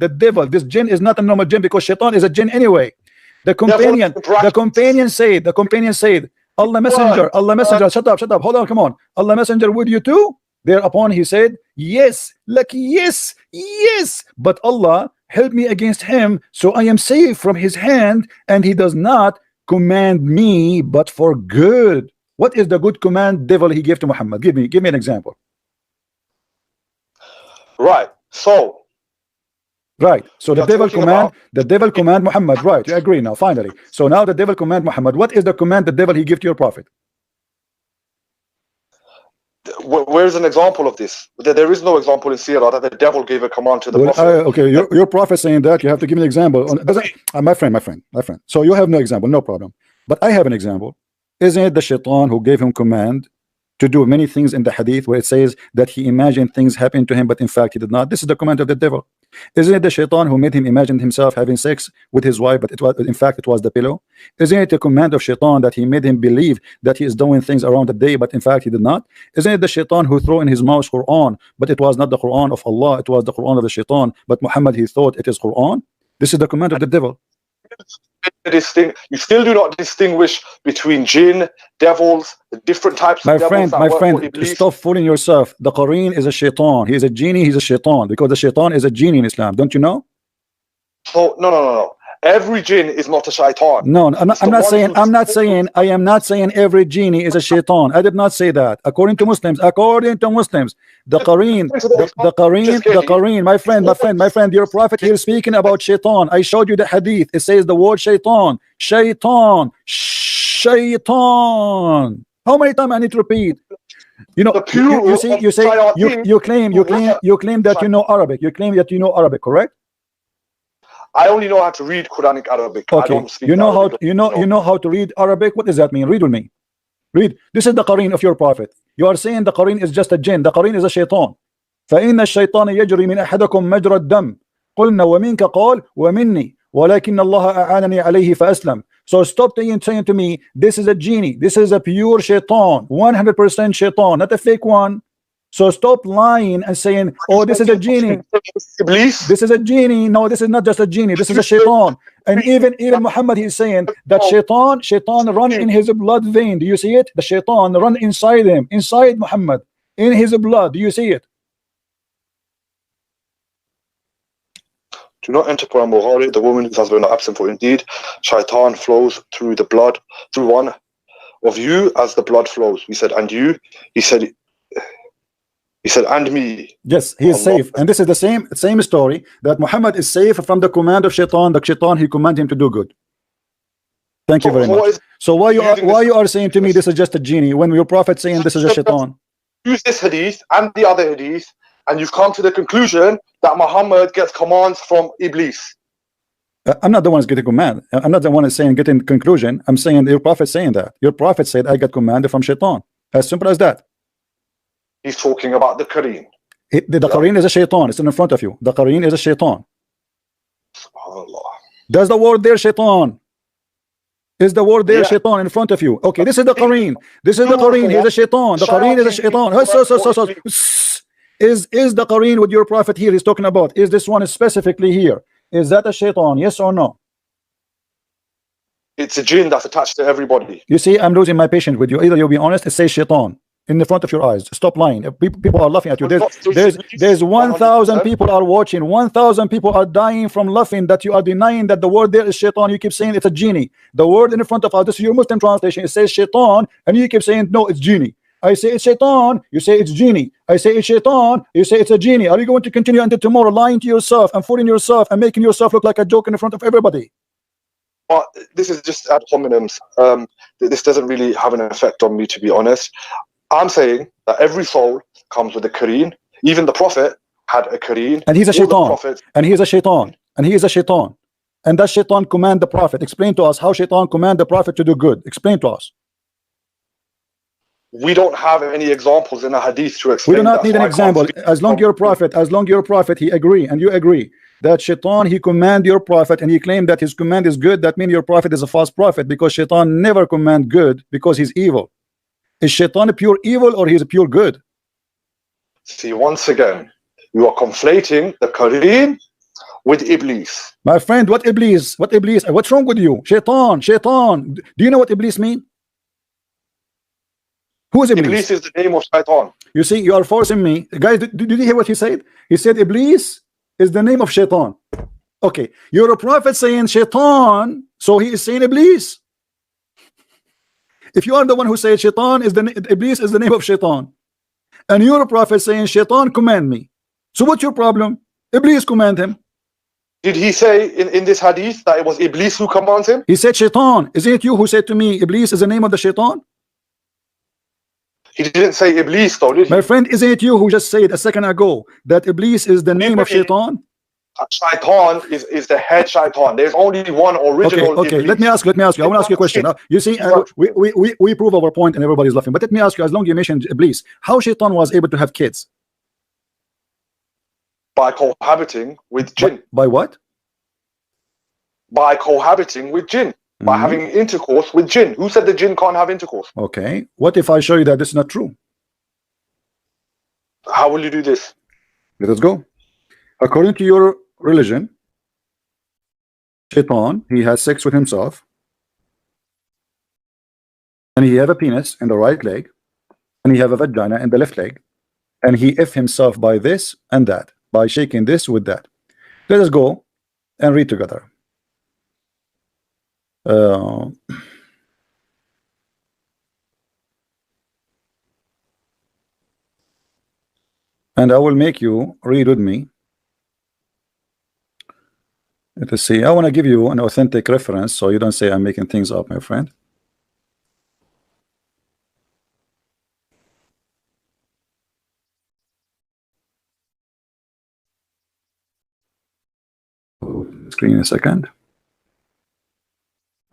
A: This jinn is not a normal jinn, because shaitan is a jinn anyway. The companion said, Allah messenger, shut up, hold on, come on. Allah messenger, would you too? Thereupon he said, yes, yes, but Allah help me against him, so I am safe from his hand, and he does not command me but for good. What is the good command devil he gave to Muhammad? Give me an example. Right. So the devil command Muhammad. Right. You agree now, finally. So now the devil command Muhammad. What is the command the devil he gave to your prophet?
E: Where's an example of this? There is no example in Sirah that the devil gave a command to the
A: Well,
E: prophet.
A: okay, your prophet saying that, you have to give me an example. My friend. So you have no example, no problem. But I have an example. Isn't it the shaitan who gave him command to do many things in the hadith where it says that he imagined things happening to him, but in fact he did not? This is the command of the devil. Isn't it the shaitan who made him imagine himself having sex with his wife, but it was in fact it was the pillow? Isn't it the command of shaitan that he made him believe that he is doing things around the day, but in fact he did not? Isn't it the shaitan who threw in his mouth Quran, but it was not the Quran of Allah, it was the Quran of the shaitan, but Muhammad he thought it is Quran? This is the command of the devil.
E: You still do not distinguish between jinn, devils, the different types of devils.
A: My friend, stop fooling yourself. The Qareen is a shaitan. He is a genie, he's a shaitan, because the shaitan is a genie in Islam. Don't you know?
E: Oh, no. Every jinn is not a shaitan.
A: No, I am not saying every genie is a shaitan. I did not say that. According to Muslims, the Qareen, my friend, your prophet here speaking about shaitan. I showed you the hadith. It says the word shaitan. Shaitan. How many times I need to repeat? You know, you claim that you know Arabic. You claim that you know Arabic, correct?
E: I only know how to read Quranic Arabic.
A: Okay.
E: I don't speak
A: you know
E: Arabic.
A: you know how to read Arabic. What does that mean? Read with me. Read. This is the Qareen of your prophet. You are saying the Qareen is just a jinn. The Qareen is a shaitan. فإن الشيطان يجري من أحدكم مجرى الدم قلنا ومنك قال ومني ولكن الله أعانني عليه فأسلم. So stop saying to me this is a genie. This is a pure shaitan, 100% shaitan, not a fake one. So stop lying and saying, oh, this is a genie. This is a genie. No, this is not just a genie. This is a shaitan. And even Muhammad, he's saying that shaitan run in his blood vein. Do you see it? The shaitan run inside him, inside Muhammad, in his blood. Do you see it?
E: Do not enter Quran Bukhari, the woman whose husband are absent, for indeed shaitan flows through the blood, through one of you as the blood flows. We said, and you? He said, and me.
A: Yes, he is safe. And this is the same story, that Muhammad is safe from the command of shaitan. The shaitan, he command him to do good. Thank you very much. So why you are saying to me this is just a genie when your prophet saying this is a shaitan?
E: Use this hadith and the other hadith, and you've come to the conclusion that Muhammad gets commands from Iblis.
A: I'm not the one who's getting command. I'm not the one who's saying getting conclusion. I'm saying your prophet saying that. Your prophet said I got commanded from shaitan. As simple as that.
E: He's talking about the Qareen.
A: The Qareen is a shaitan. It's in front of you. The Qareen is a shaitan.
E: SubhanAllah.
A: Does the word there shaitan? Is the word there shaitan in front of you? Okay, this is the Qareen. This is the Qareen. He's a shaitan. The Qareen is a shaitan. Is the Qareen with your prophet here he's talking about? Is this one specifically here? Is that a shaitan? Yes or no?
E: It's a jinn that's attached to everybody.
A: You see, I'm losing my patience with you. Either you'll be honest and say shaitan in the front of your eyes. Stop lying. People are laughing at you. There's 1,000 people are watching. 1,000 people are dying from laughing that you are denying that the word there is shaitan. You keep saying it's a genie. The word in the front of us, this is your Muslim translation. It says shaitan, and you keep saying no, it's genie. I say it's shaitan, you say it's genie. I say it's shaitan, you say it's a genie. Are you going to continue until tomorrow lying to yourself and fooling yourself and making yourself look like a joke in the front of everybody?
E: But this is just ad hominems. This doesn't really have an effect on me, to be honest. I'm saying that every soul comes with a Qareen. Even the Prophet had a Qareen.
A: And he's a shaitan. And he is a shaitan. And he is a shaitan. And that shaitan command the Prophet. Explain to us how shaitan command the Prophet to do good. Explain to us.
E: We don't have any examples in a hadith to explain.
A: We do not need an example. As long your prophet, he agree, and you agree that shaitan, he command your prophet, and he claimed that his command is good. That means your prophet is a false prophet, because shaitan never command good, because he's evil. Is shaitan a pure evil or he's a pure good?
E: See, once again, you are conflating the Qareen with Iblis.
A: My friend, what Iblis? What Iblis? What's wrong with you? Shaitan. Do you know what Iblis mean? Who is Iblis?
E: Iblis is the name of shaitan.
A: You see, you are forcing me. Guys, did you hear what he said? He said Iblis is the name of shaitan. Okay, you're a prophet saying shaitan, so he is saying Iblis. If you are the one who said shaitan is Iblis is the name of shaitan, and you're a prophet saying shaitan command me, so what's your problem? Iblis command him.
E: Did he say in this hadith that it was Iblis who commands him?
A: He said shaitan. Isn't it you who said to me Iblis is the name of the shaitan?
E: He didn't say Iblis though, did he?
A: My friend, isn't it you who just said a second ago that Iblis is the name of Shaitan?
E: Shaitan is the head Shaitan. There's only one original.
A: Okay.
E: Iblis.
A: Let me ask you. I want to ask you a question. You see, we prove our point and everybody's laughing. But let me ask you, as long as you mentioned Iblis, how Shaitan was able to have kids?
E: By cohabiting with jinn.
A: By what?
E: By cohabiting with jinn. By having intercourse with jinn. Who said the jinn can't have intercourse?
A: Okay. What if I show you that this is not true?
E: How will you do this?
A: Let us go. According to your religion, Shaitan, he has sex with himself, and he have a penis in the right leg, and he have a vagina in the left leg, and he F himself by this and that, by shaking this with that. Let us go and read together. And I will make you read with me. Let us see. I want to give you an authentic reference so you don't say I'm making things up, my friend. Screen a second.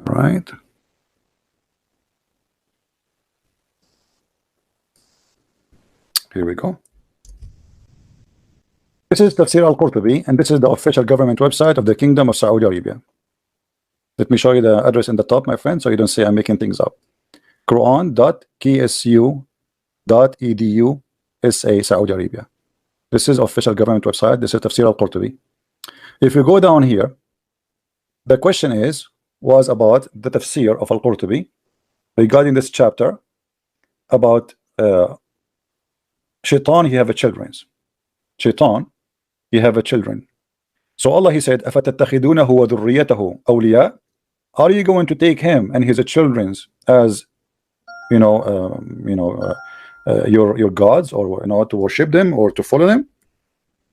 A: All right. Here we go. This is Tafsir al-Qurtubi, and this is the official government website of the Kingdom of Saudi Arabia. Let me show you the address in the top, my friend, so you don't say I'm making things up. Quran.ksu.edu SA Saudi Arabia. This is official government website. This is Tafsir al-Qurtubi. If you go down here, the question was about the Tafsir of al-Qurtubi regarding this chapter about Shaitan, he have a children's. Shaitan, he have a children. So Allah, he said, أَفَتَتَّخِذُونَهُ وَذُرِّيَّتَهُ أَوْلِيَاءَ? Are you going to take him and his children's as your gods, or to worship them or to follow them?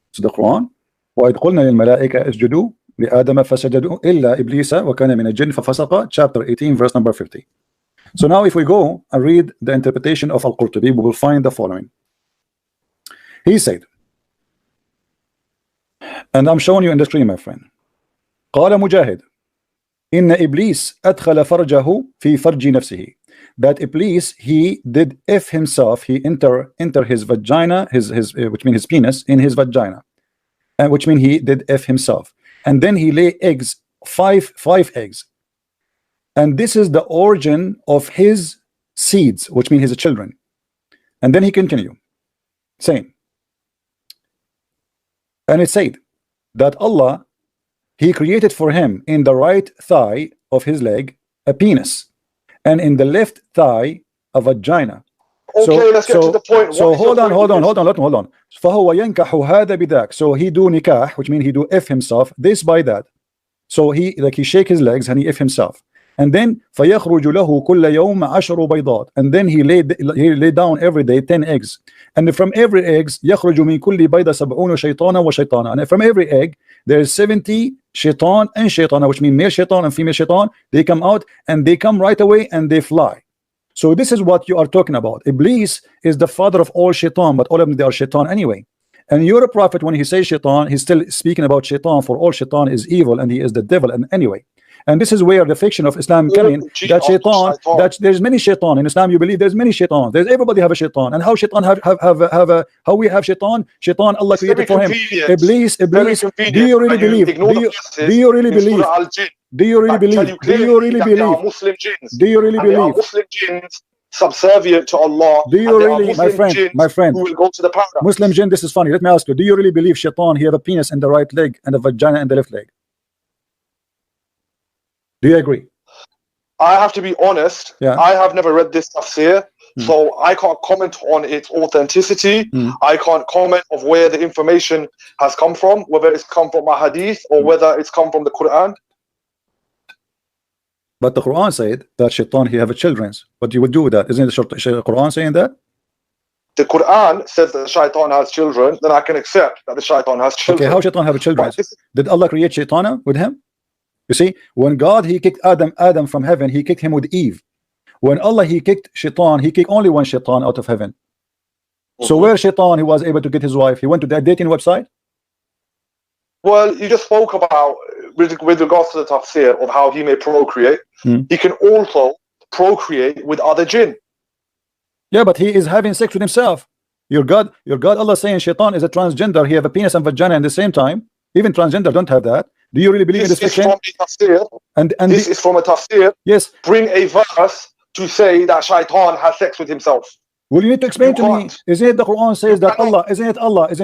A: It's the Quran. وَإِذْ قُلْنَا لِلْمَلَائِكَةِ اسْجُدُوا لِآدَمَ فَسَجَدُوا إِلَّا إِبْلِيسَ وَكَانَ مِنَ الْجِنِّ فَفَسَقَ, chapter 18, verse number 50. So now if we go and read the interpretation of al-Qurtubi, we will find the following. He said, and I'm showing you in the screen, my friend. قال مجاهد إن إبليس أدخل فرجه في فرج نفسه. That Iblis, he did F himself, he enter his vagina, his which means his penis, in his vagina, and which means he did F himself, and then he lay eggs, five eggs, and this is the origin of his seeds, which means his children. And then he continued saying, and it said that Allah, he created for him in the right thigh of his leg a penis, and in the left thigh a vagina.
E: Okay, let's get to the point.
A: So hold on. فهو ينكح هذا بذاك. So he do nikah, which means he do F himself, this by that. So he shake his legs and he F himself. And then فيخرج له كل يوم 10 بيضات. And then he lay down every day 10 eggs. And from every eggs يخرج من كل بيضة 70 شيطانا وشيطانا. And from every egg there is 70 shaitan and shaitana, which means male shaitan and female shaitan. They come out and they come right away and they fly. So this is what you are talking about. Iblis is the father of all shaitan, but all of them, they are shaitan anyway. And your prophet, when he says shaitan, he's still speaking about shaitan, for all shaitan is evil and he is the devil. And anyway, and this is where the fiction of Islam come in, that shaitan, that there's many shaitan in Islam. You believe there's many shaitan. There's everybody have a shaitan. And how shaitan how we have shaitan? Shaitan Allah created for him. Iblis. Do you really believe? Do you really believe? Do you really believe? Do you really believe?
E: Muslim jinns.
A: Do you really believe?
E: Muslim jinns subservient to Allah.
A: Do you really, my friend,
E: who will go to the paradise?
A: Muslim jinn, this is funny. Let me ask you, do you really believe shaitan, he have a penis in the right leg and a vagina in the left leg? Do you agree?
E: I have to be honest.
A: Yeah.
E: I have never read this tafsir, so I can't comment on its authenticity. I can't comment of where the information has come from, whether it's come from a hadith or whether it's come from the Quran.
A: But the Quran said that shaitan, he have a children's. What you would do with that? Isn't the Quran saying that?
E: The Quran says that the shaitan has children, then I can accept that the shaitan has children.
A: Okay, how shaitan have a children? Did Allah create shaitana with him? You see, when God, he kicked Adam from heaven, he kicked him with Eve. When Allah he kicked shaitan, he kicked only one shaitan out of heaven. So where shaitan he was able to get his wife? He went to that dating website?
E: Well, you just spoke about with regards to the tafsir of how he may procreate. He can also procreate with other jinn.
A: Yeah, but he is having sex with himself. Your God Allah saying shaitan is a transgender. He have a penis and vagina at the same time. Even transgender don't have that. Do you really believe in this fiction?
E: From a tafsir, and this is from a tafsir.
A: Yes.
E: Bring a verse to say that shaitan has sex with himself.
A: Well, you need to explain to me. Isn't it the Quran says that Allah? Isn't it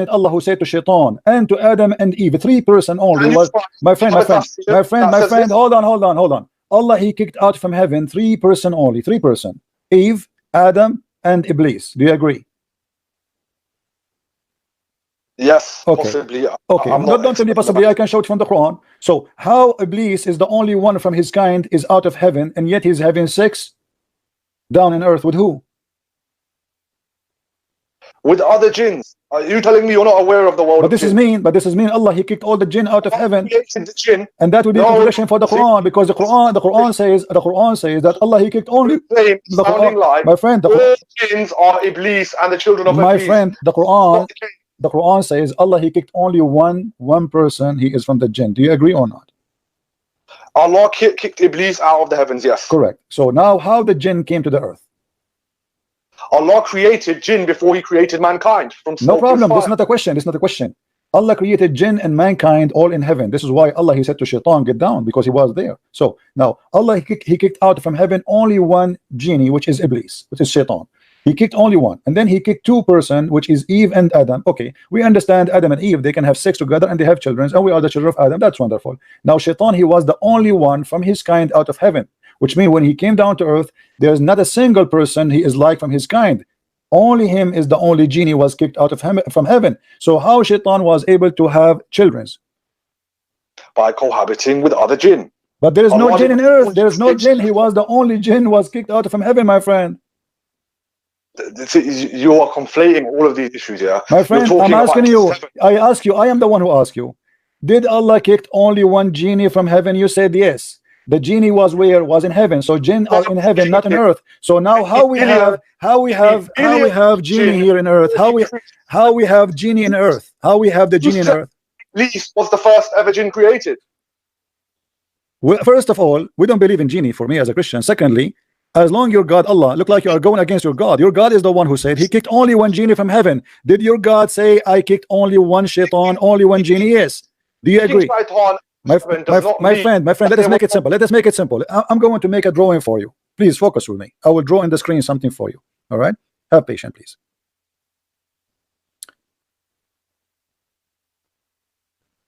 A: Allah who said to shaitan and to Adam and Eve, 3 person only? Was my friend. Hold on. Allah he kicked out from heaven 3 person only. 3 person. Eve, Adam, and Iblis. Do you agree?
E: Yes,
A: okay.
E: Possibly.
A: Okay, don't tell me possibly. I can show it from the Quran. So how Iblis is the only one from his kind is out of heaven, and yet he's having sex down in earth with who?
E: With other jinns. Are you telling me you're not aware of the world?
A: But this is mean. Allah he kicked all the jinn out of heaven, and that would be a contradiction for the Quran, because the Quran says that Allah he kicked only the Quran.
E: Like
A: my friend,
E: all jinns are Iblis and the children of
A: my
E: Iblis.
A: friend, the Quran says Allah he kicked only one person. He is from the jinn. Do you agree or not?
E: Allah kicked Iblis out of the heavens. Yes.
A: Correct. So now, how the jinn came to the earth?
E: Allah created jinn before he created mankind from smoke.
A: No problem. This is not a question. This is not a question. Allah created jinn and mankind all in heaven. This is why Allah he said to shaitan, get down, because he was there. So now Allah he kicked out from heaven only one genie, which is Iblis, which is shaitan. He kicked only one, and then he kicked 2 person, which is Eve and Adam. Okay, we understand Adam and Eve, they can have sex together and they have children, and we are the children of Adam. That's wonderful. Now shaitan, he was the only one from his kind out of heaven, which means when he came down to earth, there's not a single person he is like from his kind. Only him is the only genie was kicked out of from heaven. So how shaitan was able to have children?
E: By cohabiting with other jinn.
A: But there is no jinn in earth. There is no jinn. He was the only jinn was kicked out from heaven, my friend.
E: You are conflating all of these issues here.
A: My friend, I'm asking you. I ask you. I am the one who asked you. Did Allah kick only one genie from heaven? You said yes. The genie was where? Was in heaven. So jinn are in heaven, not on earth. So now how we have genie here in earth? How we have genie in earth? How we have the genie in earth?
E: Iblis was the first ever jinn created.
A: Well, first of all, we don't believe in genie for me as a Christian. Secondly, as long your God Allah look like you are going against your God. Your God is the one who said he kicked only one genie from heaven. Did your God say I kicked only one shaitan, only one genie? Yes. Do you agree? My friend, let us make it simple. Let us make it simple. I'm going to make a drawing for you. Please focus with me. I will draw in the screen something for you. All right? Have patience, please.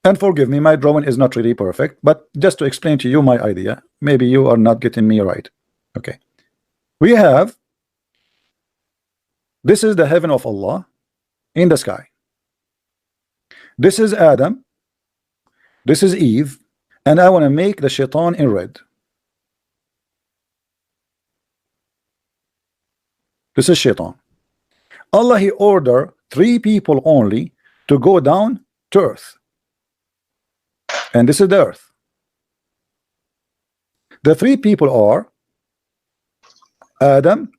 A: And forgive me, my drawing is not really perfect, but just to explain to you my idea, maybe you are not getting me right. Okay. We have, this is the heaven of Allah in the sky. This is Adam. This is Eve. And I want to make the shaitan in red. This is shaitan. Allah he ordered 3 people only to go down to earth. And this is the earth. The 3 people are Adam.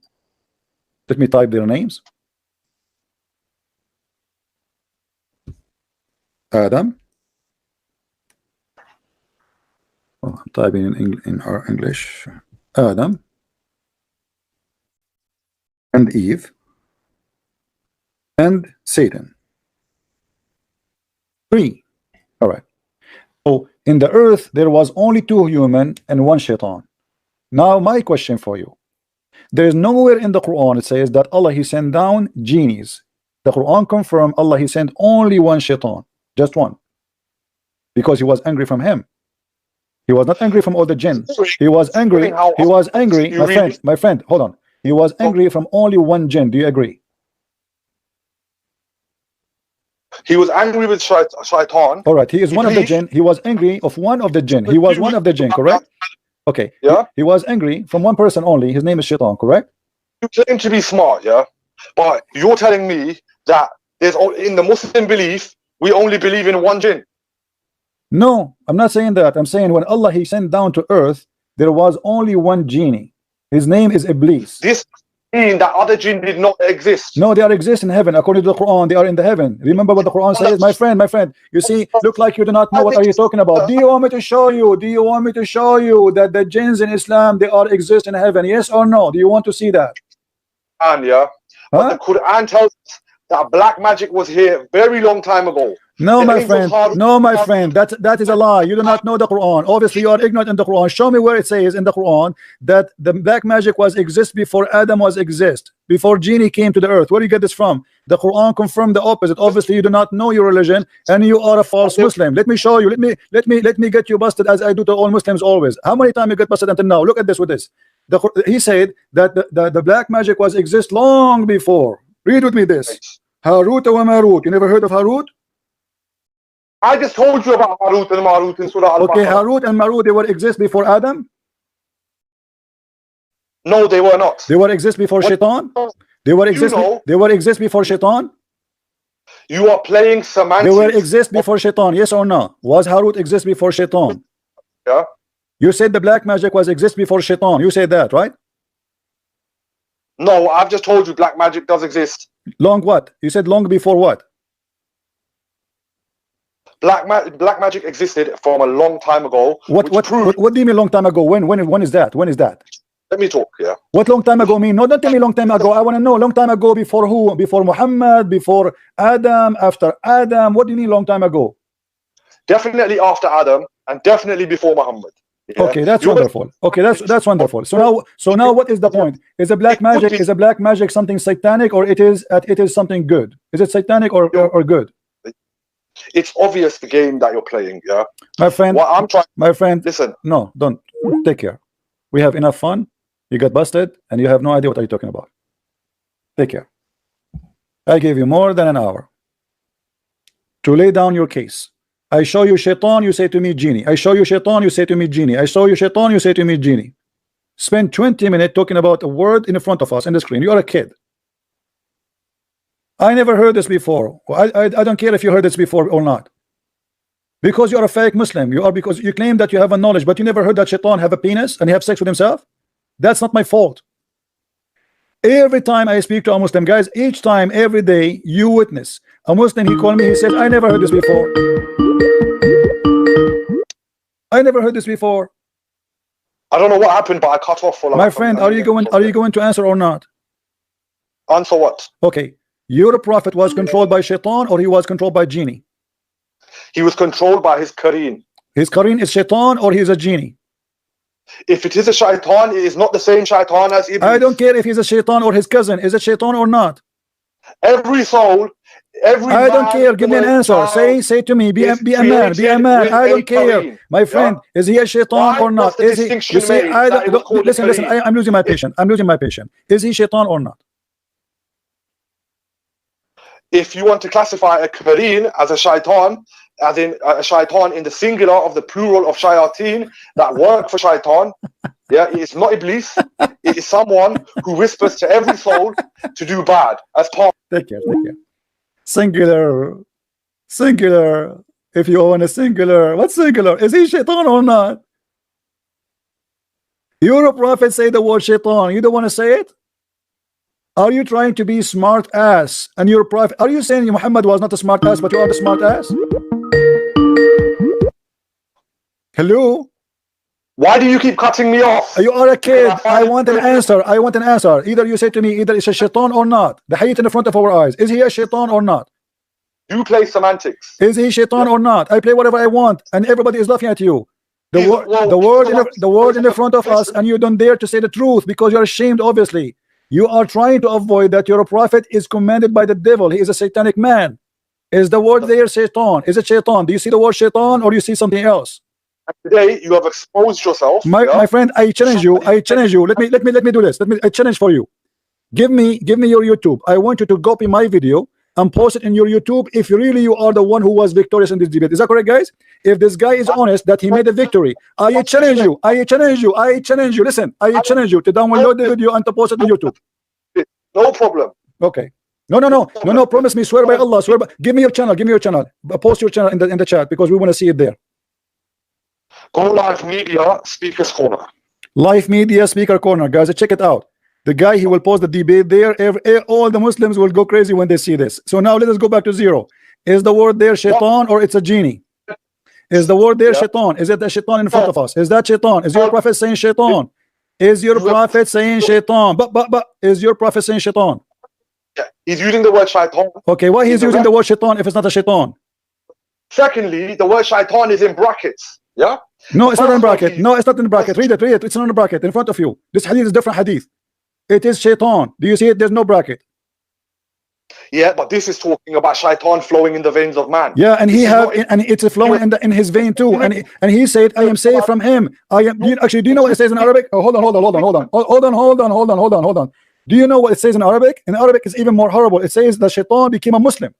A: Let me type their names. Adam. Oh, I'm typing in our English. Adam and Eve and Satan. 3. All right. So in the earth there was only 2 human and 1 shaitan. Now my question for you. There is nowhere in the Quran it says that Allah he sent down genies. The Quran confirmed Allah he sent only 1 shaitan, just 1, because he was angry from him. He was not angry from all the jinn. He was angry. He was angry. My friend, hold on. He was angry from only 1 jinn. Do you agree?
E: He was angry with shaitan.
A: All right. He is one of the jinn. He was angry of one of the jinn. He was one of the jinn, correct? Okay.
E: Yeah.
A: He was angry from 1 person only. His name is Shaitan, correct?
E: You claim to be smart, yeah, but you're telling me that there's in the Muslim belief we only believe in 1 jinn.
A: No, I'm not saying that. I'm saying when Allah he sent down to earth, there was only 1 genie. His name is Iblis.
E: This mean that other jinn did not exist.
A: No, they are exist in heaven. According to the Quran, they are in the heaven. Remember what the Quran says? My friend, you see, look like you do not know what are you talking about. Do you want me to show you? Do you want me to show you that the jinns in Islam, they are exist in heaven? Yes or no? Do you want to see that?
E: And yeah. But the Quran tells us that black magic was here very long time ago.
A: No, my friend. No, my friend. That is a lie. You do not know the Quran. Obviously, you are ignorant in the Quran. Show me where it says in the Quran that the black magic was exist before Adam was exist, before genie came to the earth. Where do you get this from? The Quran confirmed the opposite. Obviously, you do not know your religion, and you are a false Muslim. Let me show you. Let me get you busted as I do to all Muslims always. How many times you get busted until now? Look at this with this. He said that the black magic was exist long before. Read with me this. Harut wa Marut. You never heard of Harut?
E: I just told you about Harut and Marut in Surah Al-Baqarah.
A: Okay, Harut and Marut, they were exist before Adam?
E: No, they were not.
A: They were exist before Shaitan? They were exist. They were exist before Shaitan?
E: You are playing semantics.
A: They were exist before Shaitan, yes or no? Was Harut exist before Shaitan?
E: Yeah.
A: You said the black magic was exist before Shaitan. You said that, right?
E: No, I've just told you black magic does exist.
A: Long what? You said long before what?
E: Black magic existed from a long time ago.
A: What do you mean long time ago? When is that? When is that?
E: Let me talk, yeah.
A: What long time ago mean? No, don't tell me long time ago. I want to know long time ago before who? Before Muhammad, before Adam, after Adam. What do you mean long time ago?
E: Definitely after Adam and definitely before Muhammad. Yeah?
A: Okay, that's wonderful. Okay, that's wonderful. So now what is the point? Is a black magic something satanic, or it is something good? Is it satanic or good?
E: It's obvious the game that you're playing, yeah.
A: My friend,
E: what I'm trying,
A: my friend,
E: listen.
A: No, don't. Take care. We have enough fun. You got busted and you have no idea what are you talking about. Take care. I gave you more than an hour to lay down your case. I show you Shaitan, you say to me genie. I show you Shaitan, you say to me genie. I show you Shaitan, you say to me genie. Spend 20 minutes talking about a word in front of us in the screen. You are a kid. I never heard this before. I don't care if you heard this before or not. Because you are a fake Muslim. You are, because you claim that you have a knowledge, but you never heard that Shaitan have a penis and he have sex with himself. That's not my fault. Every time I speak to a Muslim, guys, each time, every day, you witness a Muslim. He called me. He says, "I never heard this before. I never heard this before."
E: I don't know what happened, but I cut off for like.
A: My friend, are you going to answer or not?
E: Answer what?
A: Okay. Your prophet was controlled by Shaitan or he was controlled by genie?
E: He was controlled by his Qareen.
A: His Qareen is Shaitan or he is a genie?
E: If it is a Shaitan, it is not the same Shaitan as Iblis.
A: I don't care if he's a Shaitan or his cousin. Is it Shaitan or not?
E: Every soul,
A: I don't care. Give me an answer. Say to me. Be a man. Be a man. I don't care. My friend, is he a Shaitan or not? Is he? You say I don't. Listen. I'm losing my patience. I'm losing my patience. Is he Shaitan or not?
E: If you want to classify a Qareen as a Shaitan, as in a Shaitan in the singular of the plural of Shayateen that work for Shaitan, yeah, it is not Iblis. It is someone who whispers to every soul to do bad as part.
A: Take care. Singular. If you own a singular, what's singular? Is he Shaitan or not? Your prophet say the word Shaitan. You don't want to say it? Are you trying to be smart ass? And your prophet, are you saying Muhammad was not a smart ass, but you are the smart ass? Hello?
E: Why do you keep cutting me off?
A: You are a kid. I want an answer. I want an answer. Either you say to me, either it's a Shaitan or not. The hayat in the front of our eyes. Is he a Shaitan or not?
E: You play semantics.
A: Is he Shaitan or not? I play whatever I want, and everybody is laughing at you. The word in the front of us, and you don't dare to say the truth because you're ashamed, obviously. You are trying to avoid that your prophet is commanded by the devil. He is a satanic man. Is the word there Shaitan? Is it Shaitan? Do you see the word Shaitan or do you see something else?
E: Today you have exposed yourself.
A: My friend, I challenge you. Let me do this. I challenge for you. Give me your YouTube. I want you to copy my video and post it in your YouTube if really you are the one who was victorious in this debate. Is that correct, guys? If this guy is honest that he made a victory, I challenge you. Listen, I challenge you to download the video and to post it on YouTube.
E: No problem.
A: Okay. No. Promise me. Swear by Allah. Give me your channel. Post your channel in the chat because we want to see it there.
E: Go Live Media Speakers Corner.
A: Live media speaker corner, guys, check it out. The guy, he will post the debate there. All the Muslims will go crazy when they see this. So now let us go back to zero. Is the word there shaitan or it's a genie? Is the word there shaitan? Is it the shaitan in front of us? Is that shaitan? Is your prophet saying shaitan? Is your prophet saying shaitan? But is your prophet saying shaitan?
E: Yeah, he's using the word shaitan.
A: Okay, why he's using the word shaitan if it's not a shaitan?
E: Secondly, the word shaitan is in brackets. Yeah.
A: No, it's not in bracket. No, it's not in bracket. Read it, read it. It's not in bracket in front of you. This hadith is different hadith. It is shaitan. Do you see it? There's no bracket.
E: Yeah, but this is talking about shaitan flowing in the veins of man.
A: Yeah, and and it's flowing in his vein too. And he said, I am saved from him. I am. Actually, do you know what it says in Arabic? Oh, hold on. Do you know what it says in Arabic? In Arabic, it's even more horrible. It says that shaitan became a Muslim.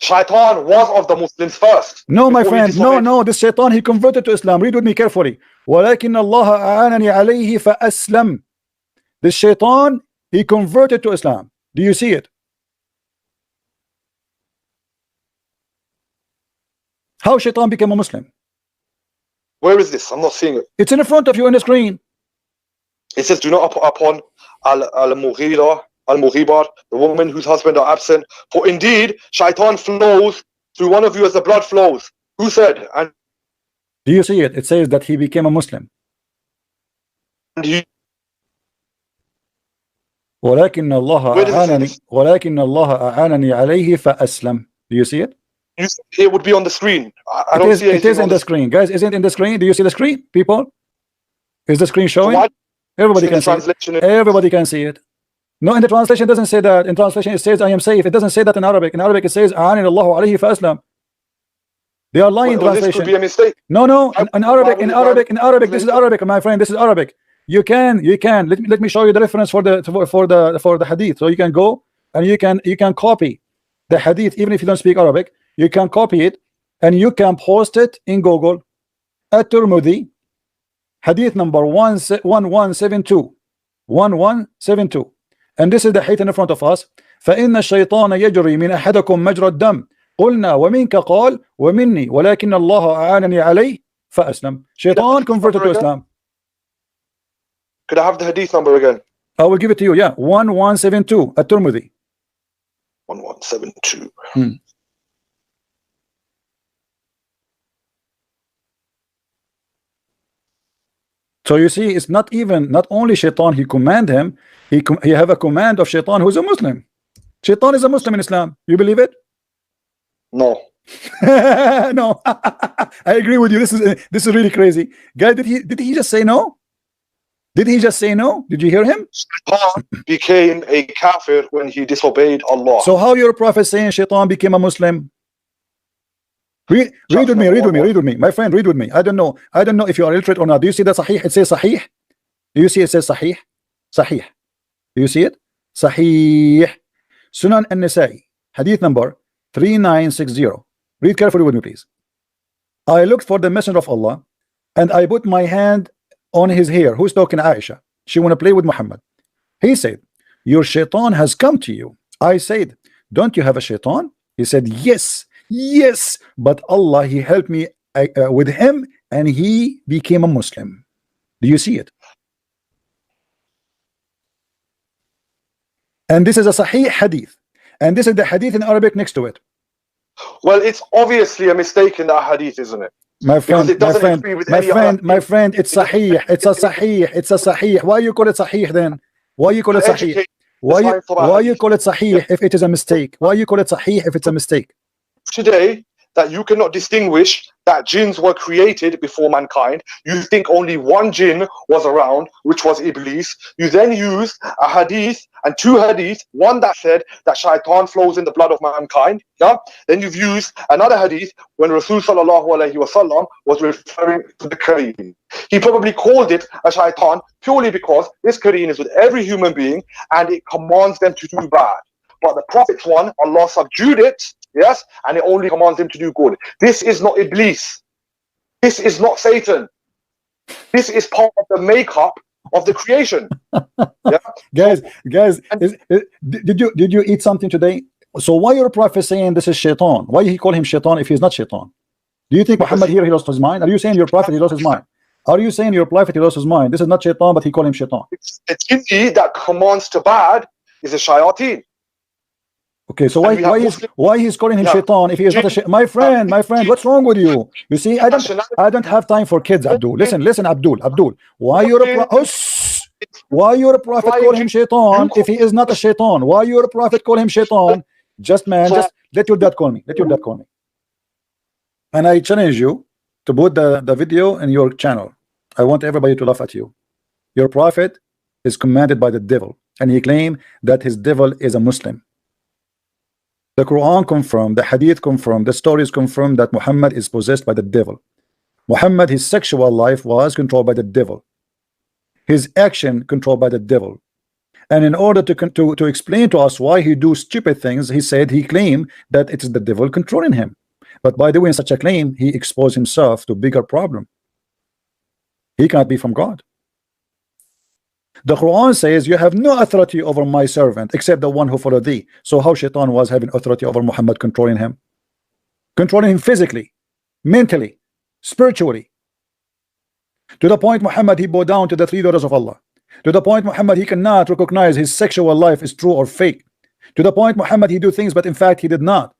E: Shaitan was of the Muslims first.
A: No, my friend. No. This shaitan, he converted to Islam. Read with me carefully. وَلَكِنَّ اللَّهَ أَعَانَنِي عَلَيْهِ فَأَسْلَمْ. This shaitan, he converted to Islam. Do you see it? How shaitan became a Muslim?
E: Where is this? I'm not seeing it.
A: It's in front of you on the screen.
E: It says, do not upon al-Mughibar, the woman whose husband are absent. For indeed, shaitan flows through one of you as the blood flows. Who said? And
A: do you see it? It says that he became a Muslim.
E: he,
A: ولكن الله أعانني عليه فأسلم. Do you see it?
E: it would be on the screen. I don't see anything.
A: It is in the screen, guys. Isn't it in the screen? Do you see the screen, people? Is the screen showing?
E: So
A: everybody can see it. Everybody can see it. No, in the translation it doesn't say that. In translation it says I am safe. It doesn't say that in Arabic. In Arabic it says أعانني الله عليه فأسلم. They are lying in translation.
E: This could be a mistake.
A: No. In Arabic. This is Arabic, my friend. This is Arabic. You can. Let me show you the reference for the hadith. So you can go and you can copy the hadith even if you don't speak Arabic. You can copy it and you can post it in Google. At-Tirmidhi, hadith number 1172. 1172. And this is the hadith in front of us. فإن الشيطان يجري من أحدكم مجرى الدم. قلنا ومنك قال ومني ولكن الله أعانني عليه فأسلم. Shaitan converted to Islam.
E: Could I have the hadith number again?
A: I will give it to you. Yeah, 1172 At-Tirmidhi.
E: 1172.
A: So you see, it's not only shaitan he command him, he have a command of shaitan who's a Muslim. Shaitan is a Muslim in Islam. You believe it?
E: No.
A: No. I agree with you. This is really crazy. Guy, did he just say no? Did he just say no? Did you hear him?
E: Shaitan became a kafir when he disobeyed Allah.
A: So how your prophet saying shaitan became a Muslim? Read with me, my friend. Read with me. I don't know if you are illiterate or not. Do you see that Sahih? It says Sahih. Do you see it says Sahih? Sahih. Do you see it? Sahih. Sunan an-Nasa'i, hadith number 3960. Read carefully with me, please. I looked for the messenger of Allah and I put my hand on his hair. Who's talking? Aisha. She want to play with Muhammad. He said, your shaitan has come to you. I said, don't you have a shaitan? He said, yes, but Allah, he helped me with him and he became a Muslim. Do you see it? And this is a Sahih hadith, and this is the hadith in Arabic next to it.
E: Well, it's obviously a mistake in that hadith, isn't it?
A: My friend, it's Sahih. It's a Sahih. Why you call it Sahih then? Why you call it Sahih? Why you call it Sahih if it is a mistake? Why you call it Sahih if it's a mistake?
E: Today, that you cannot distinguish that jinns were created before mankind. You think only one jinn was around, which was Iblis. You then used a hadith and two hadiths, one that said that shaitan flows in the blood of mankind. Yeah. Then you've used another hadith when Rasul sallallahu alaihi wasallam was referring to the Kareem. He probably called it a shaitan purely because this Kareem is with every human being and it commands them to do bad. But the Prophet's one, Allah subdued it. Yes, and it only commands him to do good. This is not Iblis. This is not Satan. This is part of the makeup of the creation. Yeah?
A: Guys, did you eat something today? So why your prophet saying this is shaitan? Why he call him shaitan if he's not shaitan? Do you think Muhammad here he lost his mind? Are you saying your prophet he lost his mind? Are you saying your prophet he lost his mind? This is not shaitan, but he called him shaitan.
E: It's the jinni that commands to bad is a shayateen.
A: Okay, so
E: And we have
A: why he's calling him
E: Yeah.
A: shaitan if he is not a my friend, what's wrong with you? You see, I don't have time for kids, Abdul. Listen, Abdul. Why you're a why you're a prophet call him shaitan if he is not a shaitan? Why you're a prophet call him shaitan? Just let your dad call me. And I challenge you to put the video in your channel. I want everybody to laugh at you. Your prophet is commanded by the devil, and he claimed that his devil is a Muslim. The Quran confirmed, the Hadith confirmed, the stories confirmed that Muhammad is possessed by the devil. Muhammad, his sexual life was controlled by the devil. His action controlled by the devil. And in order to explain to us why he do stupid things, he claimed that it is the devil controlling him. But by doing such a claim, he exposed himself to bigger problem. He can't be from God. The Quran says you have no authority over my servant except the one who followed thee. So how shaitan was having authority over Muhammad, controlling him physically, mentally, spiritually, to the point Muhammad he bowed down to the three daughters of Allah, to the point Muhammad he cannot recognize his sexual life is true or fake, to the point Muhammad he do things but in fact he did not.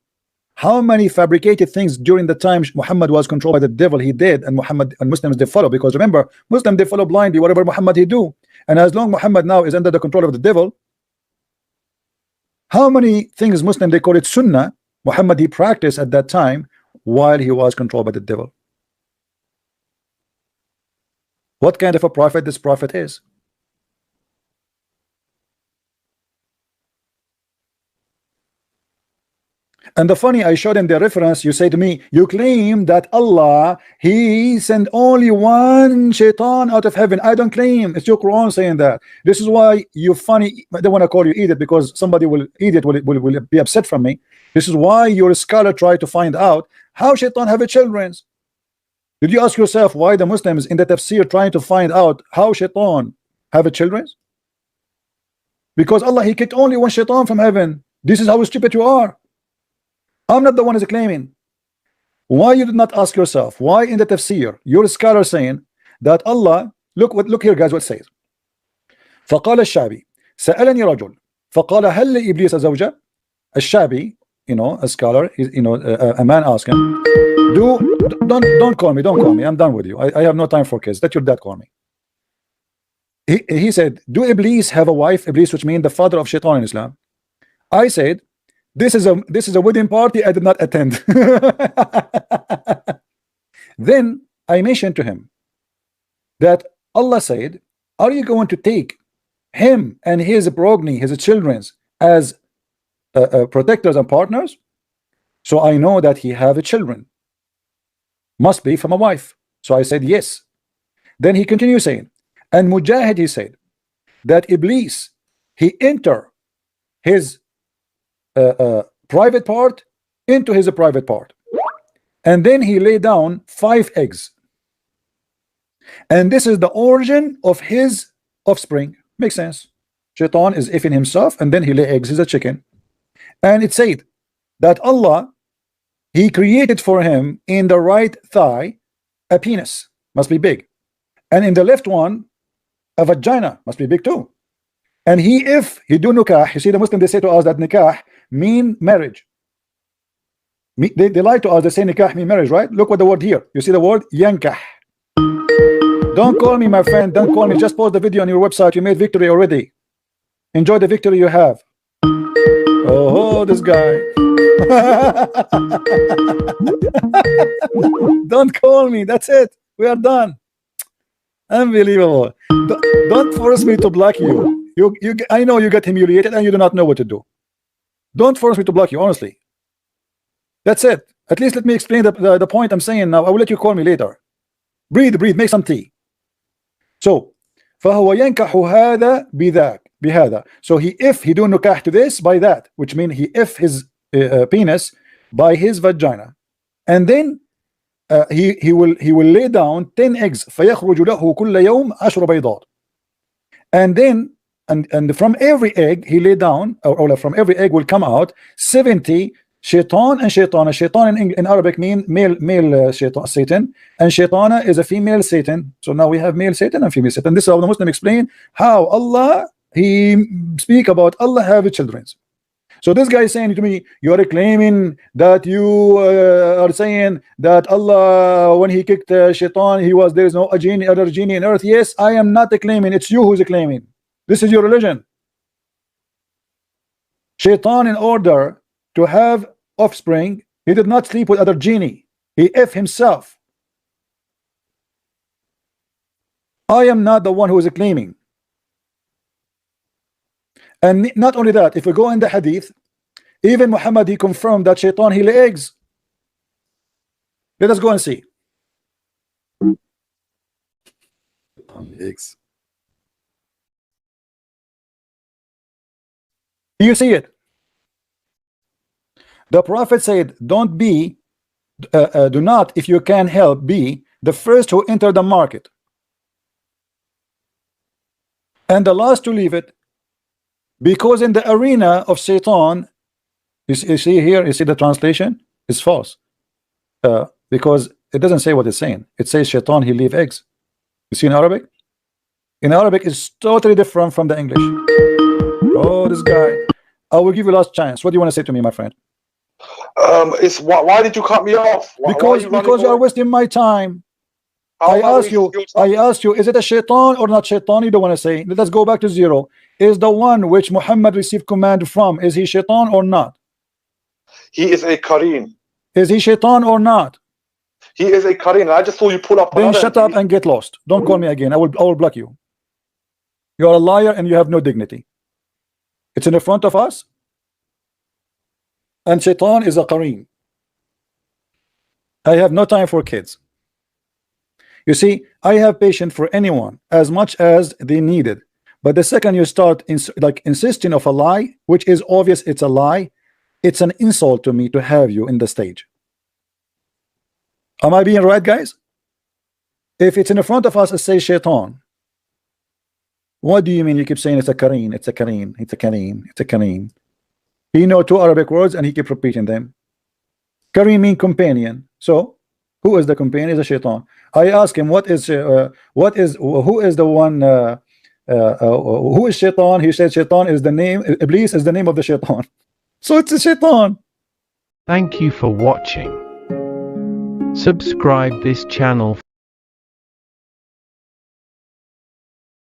A: How many fabricated things during the time Muhammad was controlled by the devil he did, and Muhammad and Muslims they follow, because remember, Muslims they follow blindly whatever Muhammad he do. And as long Muhammad now is under the control of the devil, how many things Muslim they call it Sunnah Muhammad he practiced at that time while he was controlled by the devil? What kind of a prophet this prophet is? And the funny, I showed him the reference. You say to me, you claim that Allah he sent only one shaitan out of heaven. I don't claim. It's your Quran saying that. This is why you funny. I don't want to call you idiot because somebody will idiot will be upset from me. This is why your scholar try to find out how shaitan have a children. Did you ask yourself why the Muslims in the tafsir trying to find out how shaitan have a children? Because Allah he kicked only one shaitan from heaven. This is how stupid you are. I'm not the one who's claiming. Why you did not ask yourself why in the tafsir your scholar saying that Allah look here guys what it says. فقال الشعبي سألني رجل فقال هل لإبليس زوجة. الشعبي, a scholar, a man asked him, don't call me, I'm done with you. I have no time for kids. Let your dad call me. He said, do Iblis have a wife? Iblis, which means the father of Shaitan in Islam. I said, this is a wedding party I did not attend. Then I mentioned to him that Allah said, are you going to take him and his progeny, his children, as protectors and partners? So I know that he have children, must be from a wife. So I said yes. Then he continued saying, and Mujahid he said that Iblis he enter his private part into his private part, and then he lay down 5 eggs, and this is the origin of his offspring. Makes sense. Shaitan is ifing himself, and then he lay eggs as a chicken. And it said that Allah he created for him in the right thigh a penis, must be big, and in the left one a vagina, must be big too. And if he do nikah, you see the Muslim they say to us that nikah mean marriage. They lie to us, they say nikah mean marriage, right? Look what the word here, you see the word yankah. Don't call me my friend, don't call me, just post the video on your website. You made victory already. Enjoy the victory you have. Oh, this guy. Don't call me, that's it, we are done. Unbelievable. Don't force me to block you. I know you get humiliated and you do not know what to do. Don't force me to block you, honestly. That's it. At least let me explain the point I'm saying now. I will let you call me later. Breathe, make some tea. So فهو ينكح هذا بهذا. So if he do nikah to this by that, which means if his penis by his vagina, and then he will lay down 10 eggs. فيخرج له كل يوم 10 بيضات. And then from every egg he lay down, or from every egg will come out 70 Shaitan and Shaitana. Shaitan in Arabic mean male Satan, and Shaitana is a female Satan. So now we have male Satan and female Satan. This is how the Muslim explain how Allah, he speak about Allah have children. So this guy is saying to me, you are claiming that you are saying that Allah, when he kicked Shaitan, there is no other genie in earth. Yes, I am not claiming. It's you who's claiming. This is your religion. Shaitan, in order to have offspring, he did not sleep with other genie. He F himself. I am not the one who is claiming. And not only that, if we go in the hadith, even Muhammad, he confirmed that Shaitan, he lay eggs. Let us go and see. Eggs. You see it. The Prophet said, don't be, do not, if you can help, be the first who enter the market and the last to leave it, because in the arena of Satan, you see here, you see the translation is false, because it doesn't say what it's saying. It says Shaitan, he leave eggs. You see in Arabic? In Arabic is totally different from the English. Oh, this guy. I will give you last chance. What do you want to say to me, my friend?
E: It's why did you cut me off?
A: Because you are wasting my time. I ask you, is it a Shaitan or not Shaitan? You don't want to say. Let's go back to zero. Is the one which Muhammad received command from, is he Shaitan or not?
E: He is a Kareem.
A: Is he Shaitan or not?
E: He is a Kareem. I just saw you pull up.
A: Then shut up and get lost. Don't call me again. I will block you. You are a liar and you have no dignity. It's in the front of us. And Shaitan is a Kareem. I have no time for kids. You see, I have patience for anyone as much as they need it. But the second you start insisting of a lie, which is obvious it's a lie, it's an insult to me to have you in the stage. Am I being right, guys? If it's in the front of us, it says Shaitan. What do you mean? You keep saying it's a Kareem, it's a Kareem, it's a Kareem, it's a Kareem. He knows 2 Arabic words and he keep repeating them. Kareem means companion. So who is the companion? Is a Shaitan. I ask him, who is the one, who is Shaitan? He said Shaitan is the name, Iblis is the name of the Shaitan. So it's a Shaitan.
F: Thank you for watching. Subscribe this channel